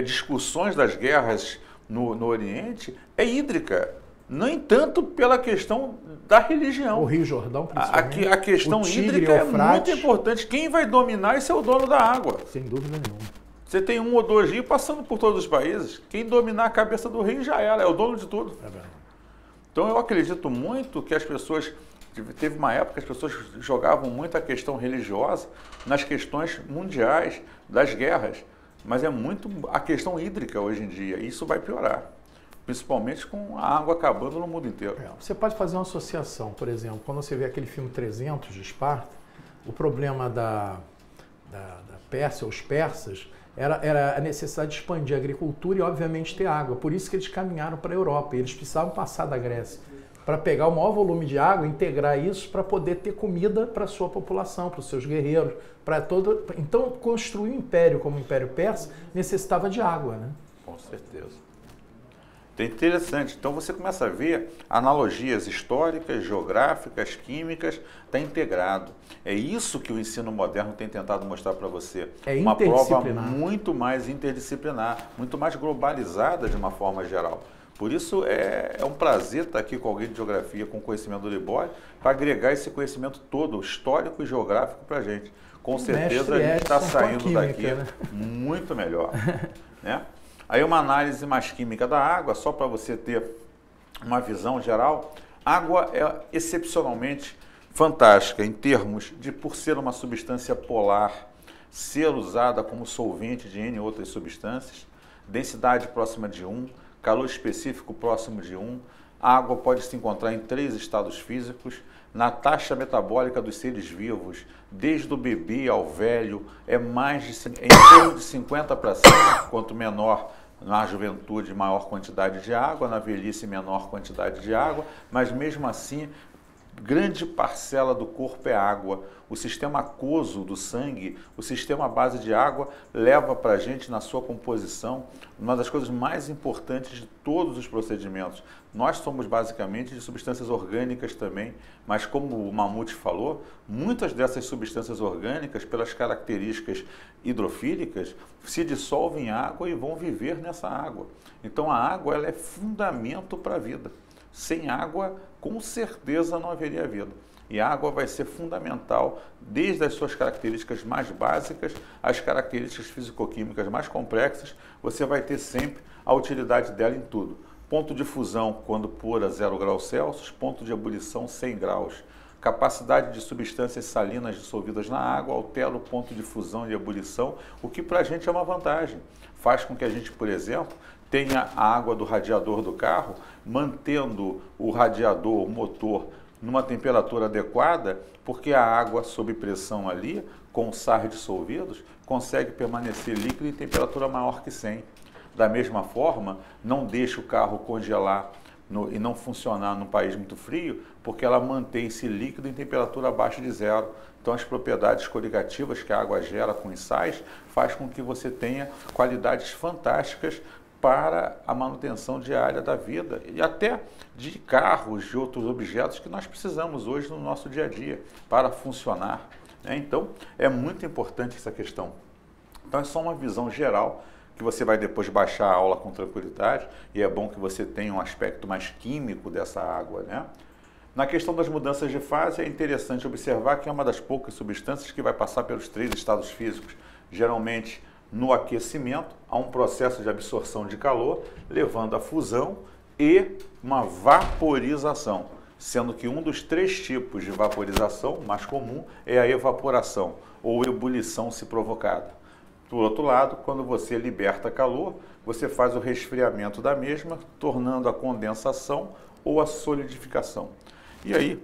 discussões das guerras no Oriente é hídrica. No entanto, pela questão da religião. O Rio Jordão, principalmente. A questão hídrica é muito importante. Quem vai dominar isso é o dono da água. Sem dúvida nenhuma. Você tem 1 ou 2 rios passando por todos os países. Quem dominar a cabeça do rio já era, é o dono de tudo. É verdade. Então eu acredito muito que as pessoas... Teve uma época que as pessoas jogavam muito a questão religiosa nas questões mundiais das guerras. Mas é muito a questão hídrica hoje em dia. E isso vai piorar. Principalmente com a água acabando no mundo inteiro. Você pode fazer uma associação, por exemplo, quando você vê aquele filme 300 de Esparta, o problema da Pérsia, os persas, era a necessidade de expandir a agricultura e, obviamente, ter água. Por isso que eles caminharam para a Europa. E eles precisavam passar da Grécia para pegar o maior volume de água, integrar isso para poder ter comida para a sua população, para os seus guerreiros, para todo. Então, construir um império como o Império Persa necessitava de água, né? Com certeza. É interessante. Então você começa a ver analogias históricas, geográficas, químicas, está integrado. É isso que o ensino moderno tem tentado mostrar para você. É uma prova muito mais interdisciplinar, muito mais globalizada de uma forma geral. Por isso é um prazer estar aqui com alguém de geografia com conhecimento do Libório para agregar esse conhecimento todo, histórico e geográfico para a gente. Com certeza a gente está saindo daqui muito melhor, né? Aí uma análise mais química da água, só para você ter uma visão geral. Água é excepcionalmente fantástica em termos de, por ser uma substância polar, ser usada como solvente de N outras substâncias, densidade próxima de 1, calor específico próximo de 1, a água pode se encontrar em 3 estados físicos, na taxa metabólica dos seres vivos, desde o bebê ao velho, em torno de 50 para cima, quanto menor na juventude, maior quantidade de água, na velhice, menor quantidade de água, mas mesmo assim, grande parcela do corpo é água. O sistema aquoso do sangue, o sistema base de água, leva para a gente, na sua composição, uma das coisas mais importantes de todos os procedimentos. Nós somos basicamente de substâncias orgânicas também, mas como o Mamute falou, muitas dessas substâncias orgânicas, pelas características hidrofílicas, se dissolvem em água e vão viver nessa água. Então a água ela é fundamento para a vida. Sem água, com certeza não haveria vida. E a água vai ser fundamental, desde as suas características mais básicas, às características fisicoquímicas mais complexas, você vai ter sempre a utilidade dela em tudo. Ponto de fusão, quando pura, 0 graus Celsius, ponto de ebulição, 100 graus. Capacidade de substâncias salinas dissolvidas na água altera o ponto de fusão e ebulição, o que para a gente é uma vantagem. Faz com que a gente, por exemplo, tenha a água do radiador do carro, mantendo o radiador, o motor, numa temperatura adequada, porque a água sob pressão ali, com sais dissolvidos, consegue permanecer líquido em temperatura maior que 100. Da mesma forma, não deixa o carro congelar e não funcionar num país muito frio, porque ela mantém esse líquido em temperatura abaixo de 0. Então as propriedades coligativas que a água gera com os sais faz com que você tenha qualidades fantásticas para a manutenção diária da vida e até de carros, de outros objetos que nós precisamos hoje no nosso dia a dia para funcionar. Então é muito importante essa questão. Então é só uma visão geral que você vai depois baixar a aula com tranquilidade e é bom que você tenha um aspecto mais químico dessa água, né? Na questão das mudanças de fase, é interessante observar que é uma das poucas substâncias que vai passar pelos 3 estados físicos. Geralmente, no aquecimento, há um processo de absorção de calor, levando à fusão e uma vaporização, sendo que um dos 3 tipos de vaporização mais comum é a evaporação ou ebulição se provocada. Por outro lado, quando você liberta calor, você faz o resfriamento da mesma, tornando a condensação ou a solidificação. E aí,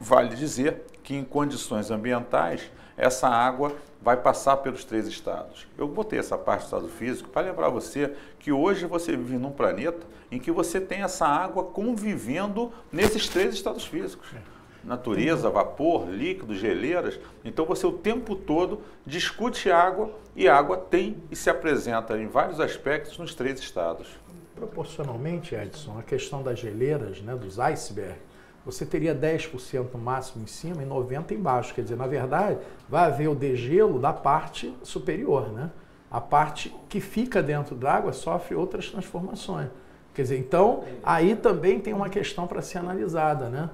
vale dizer que em condições ambientais, essa água vai passar pelos 3 estados. Eu botei essa parte do estado físico para lembrar você que hoje você vive num planeta em que você tem essa água convivendo nesses 3 estados físicos. Natureza, vapor, líquido, geleiras. Então você o tempo todo discute água e a água tem e se apresenta em vários aspectos nos 3 estados. Proporcionalmente, Edson, a questão das geleiras, né, dos icebergs, você teria 10% no máximo em cima e 90% embaixo. Quer dizer, na verdade, vai haver o degelo da parte superior, né? A parte que fica dentro da água sofre outras transformações. Quer dizer, então, aí também tem uma questão para ser analisada, né?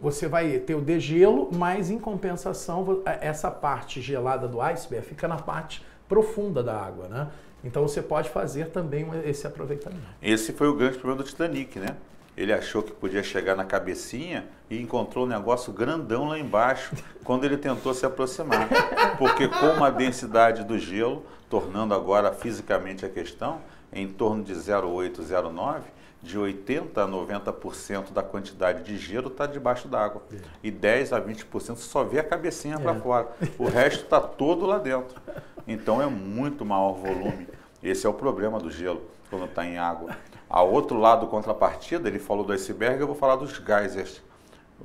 Você vai ter o degelo, mas em compensação, essa parte gelada do iceberg fica na parte profunda da água, né? Então você pode fazer também esse aproveitamento. Esse foi o grande problema do Titanic, né? Ele achou que podia chegar na cabecinha e encontrou um negócio grandão lá embaixo quando ele tentou se aproximar. Porque com a densidade do gelo, tornando agora fisicamente a questão, em torno de 0,8, 0,9, de 80% a 90% da quantidade de gelo está debaixo d'água. E 10% a 20% só vê a cabecinha para fora. O resto está todo lá dentro. Então é muito maior volume. Esse é o problema do gelo quando está em água. A outro lado, contrapartida, ele falou do iceberg, eu vou falar dos geysers.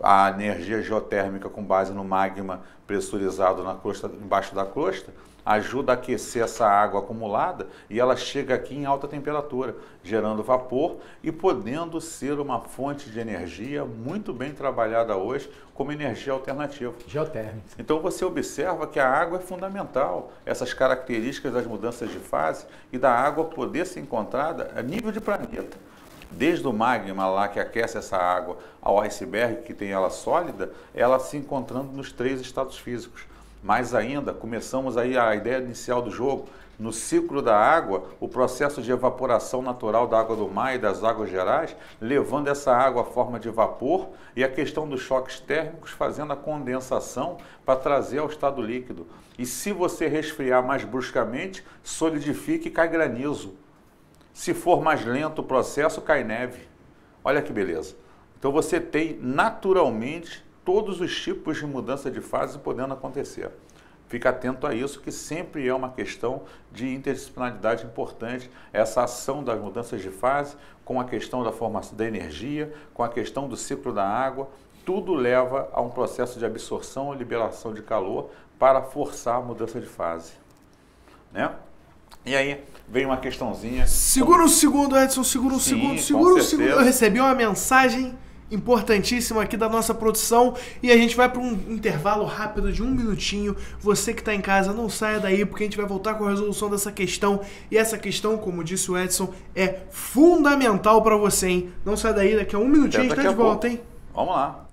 A energia geotérmica com base no magma pressurizado na crosta, embaixo da crosta, ajuda a aquecer essa água acumulada e ela chega aqui em alta temperatura, gerando vapor e podendo ser uma fonte de energia muito bem trabalhada hoje como energia alternativa. Geotérmica. Então você observa que a água é fundamental, essas características das mudanças de fase e da água poder ser encontrada a nível de planeta. Desde o magma lá que aquece essa água ao iceberg que tem ela sólida, ela se encontrando nos 3 estados físicos. Mais ainda, começamos aí a ideia inicial do jogo, no ciclo da água, o processo de evaporação natural da água do mar e das águas gerais, levando essa água à forma de vapor e a questão dos choques térmicos fazendo a condensação para trazer ao estado líquido. E se você resfriar mais bruscamente, solidifica e cai granizo. Se for mais lento o processo, cai neve. Olha que beleza. Então você tem naturalmente todos os tipos de mudança de fase podendo acontecer. Fica atento a isso, que sempre é uma questão de interdisciplinaridade importante, essa ação das mudanças de fase com a questão da formação da energia, com a questão do ciclo da água, tudo leva a um processo de absorção e liberação de calor para forçar a mudança de fase, né? E aí vem uma questãozinha. Segura um segundo, Edson, segura um segundo. Eu recebi uma mensagem importantíssima aqui da nossa produção e a gente vai para um intervalo rápido de 1 minutinho. Você que está em casa, não saia daí, porque a gente vai voltar com a resolução dessa questão. E essa questão, como disse o Edson, é fundamental para você, hein? Não saia daí, daqui a 1 minutinho a gente está de volta, hein? Vamos lá.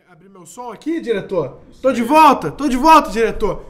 Abrir meu som aqui, diretor? Tô de volta, diretor.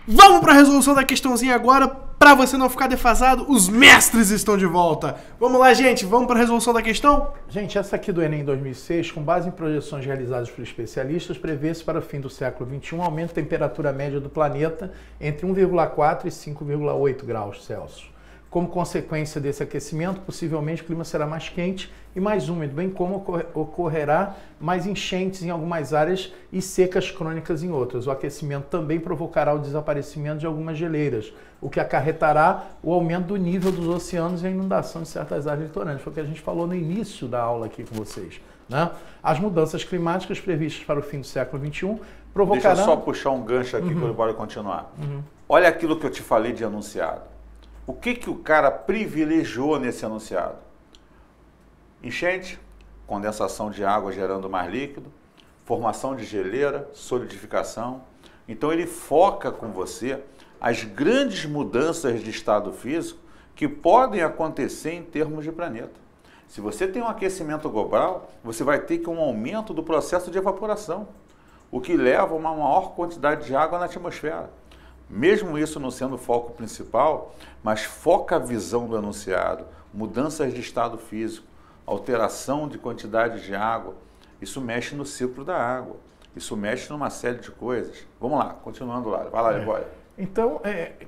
Vamos para a resolução da questãozinha agora, para você não ficar defasado. Os mestres estão de volta. Vamos lá, gente, vamos para a resolução da questão? Gente, essa aqui do Enem 2006, com base em projeções realizadas por especialistas, prevê-se para o fim do século XXI um aumento da temperatura média do planeta entre 1,4 e 5,8 graus Celsius. Como consequência desse aquecimento, possivelmente o clima será mais quente e mais úmido, bem como ocorrerá mais enchentes em algumas áreas e secas crônicas em outras. O aquecimento também provocará o desaparecimento de algumas geleiras, o que acarretará o aumento do nível dos oceanos e a inundação de certas áreas litorâneas. Foi o que a gente falou no início da aula aqui com vocês, né? As mudanças climáticas previstas para o fim do século XXI provocarão... Deixa eu só puxar um gancho aqui para bora continuar. Olha aquilo que eu te falei de enunciado. O que o cara privilegiou nesse enunciado? Enchente, condensação de água gerando mais líquido, formação de geleira, solidificação. Então ele foca com você as grandes mudanças de estado físico que podem acontecer em termos de planeta. Se você tem um aquecimento global, você vai ter um aumento do processo de evaporação, o que leva a uma maior quantidade de água na atmosfera. Mesmo isso não sendo o foco principal, mas foca a visão do enunciado, mudanças de estado físico, alteração de quantidade de água, isso mexe no ciclo da água, isso mexe numa série de coisas. Vamos lá, continuando lá, vai lá, Libório. Então,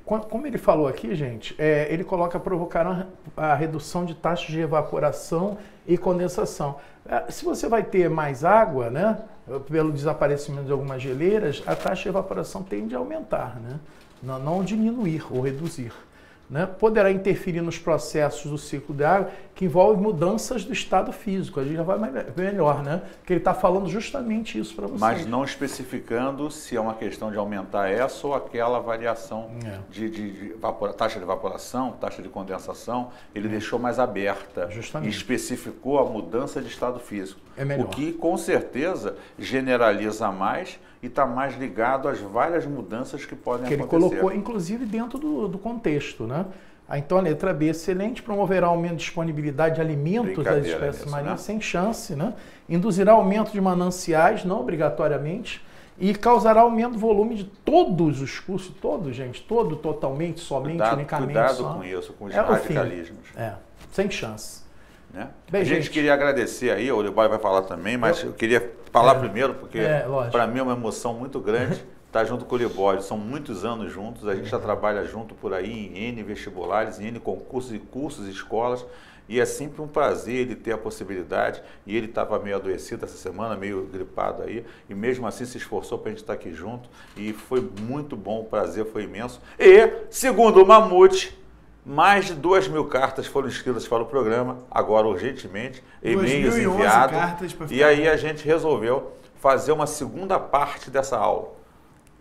como ele falou aqui, gente, ele coloca provocar a redução de taxas de evaporação e condensação. Se você vai ter mais água, né, pelo desaparecimento de algumas geleiras, a taxa de evaporação tende a aumentar, né, não diminuir ou reduzir. Né, poderá interferir nos processos do ciclo da água que envolvem mudanças do estado físico. A gente já vai melhor, né? Porque ele está falando justamente isso para vocês. Mas não especificando se é uma questão de aumentar essa ou aquela variação de taxa de evaporação, taxa de condensação. Ele deixou mais aberta e especificou a mudança de estado físico. O que, com certeza, generaliza mais e está mais ligado às várias mudanças que podem acontecer. Que ele colocou, inclusive, dentro do contexto, né? Então, a letra B, excelente, promoverá aumento de disponibilidade de alimentos das espécies marinhas, sem chance, né? Induzirá aumento de mananciais, não obrigatoriamente, e causará aumento do volume de todos os cursos, totalmente, somente, unicamente. Cuidado com isso, com os radicalismos. Sem chance. Né? Bem, a gente queria agradecer aí, o Libório vai falar também, mas eu queria falar primeiro, porque para mim é uma emoção muito grande está junto com o Libório, são muitos anos juntos, a gente já trabalha junto por aí em N vestibulares, em N concursos e cursos e escolas, e é sempre um prazer ele ter a possibilidade, e ele estava meio adoecido essa semana, meio gripado aí, e mesmo assim se esforçou para a gente estar aqui junto, e foi muito bom, o prazer foi imenso. E, segundo o Mamute, mais de 2.000 cartas foram escritas para o programa, agora urgentemente, e-mails enviados, e aí a gente resolveu fazer uma segunda parte dessa aula.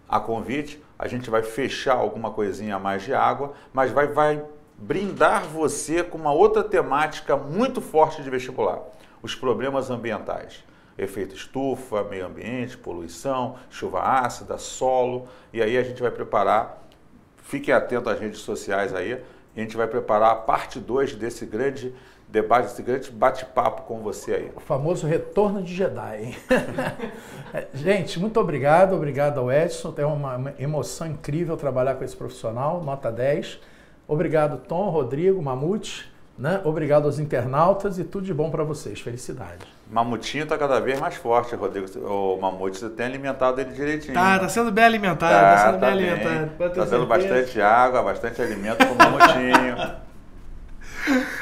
A convite, a gente vai fechar alguma coisinha a mais de água, mas vai brindar você com uma outra temática muito forte de vestibular, os problemas ambientais. Efeito estufa, meio ambiente, poluição, chuva ácida, solo, e aí a gente vai preparar, fiquem atentos às redes sociais aí, e a gente vai preparar a parte 2 desse grande debate, esse grande bate-papo com você aí. O famoso retorno de Jedi, hein? Gente, muito obrigado ao Edson, é uma emoção incrível trabalhar com esse profissional, nota 10. Obrigado, Tom, Rodrigo, Mamute, né? Obrigado aos internautas e tudo de bom para vocês, felicidade. Mamutinho está cada vez mais forte, Rodrigo. O Mamute, você tem alimentado ele direitinho. Tá sendo bem alimentado, tá sendo bem alimentado. Tá dando bastante água, bastante alimento pro Mamutinho.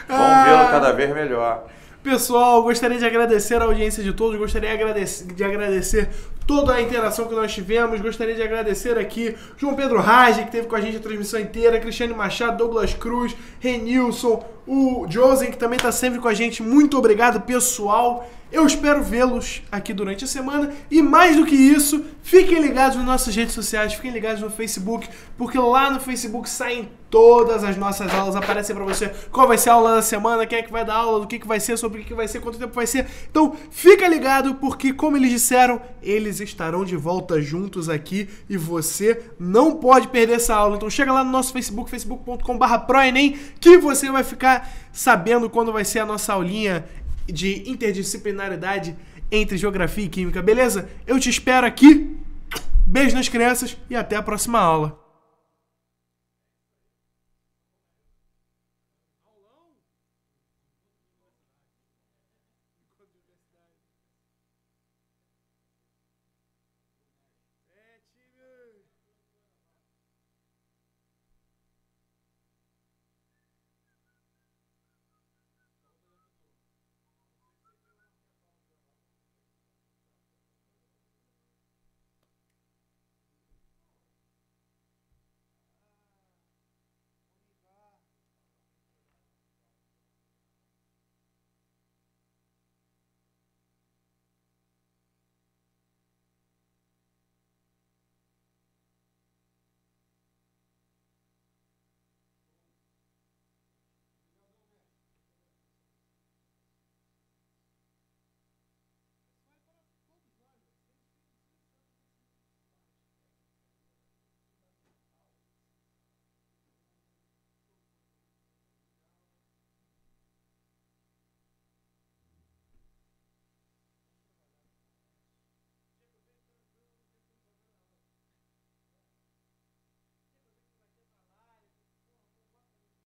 Vamos vê-lo cada vez melhor. Pessoal, gostaria de agradecer a audiência de todos, gostaria de agradecer toda a interação que nós tivemos, gostaria de agradecer aqui João Pedro Rage, que esteve com a gente a transmissão inteira, Cristiane Machado, Douglas Cruz, Renilson, o Josen, que também está sempre com a gente. Muito obrigado, pessoal. Eu espero vê-los aqui durante a semana. E mais do que isso, fiquem ligados nas nossas redes sociais, fiquem ligados no Facebook, porque lá no Facebook saem todas as nossas aulas, aparecem para você qual vai ser a aula da semana, quem é que vai dar aula, do que vai ser, sobre o que vai ser, quanto tempo vai ser. Então, fica ligado, porque como eles disseram, eles estarão de volta juntos aqui e você não pode perder essa aula. Então chega lá no nosso Facebook, facebook.com/proenem, que você vai ficar sabendo quando vai ser a nossa aulinha de interdisciplinaridade entre geografia e química, beleza? Eu te espero aqui, beijo nas crianças e até a próxima aula.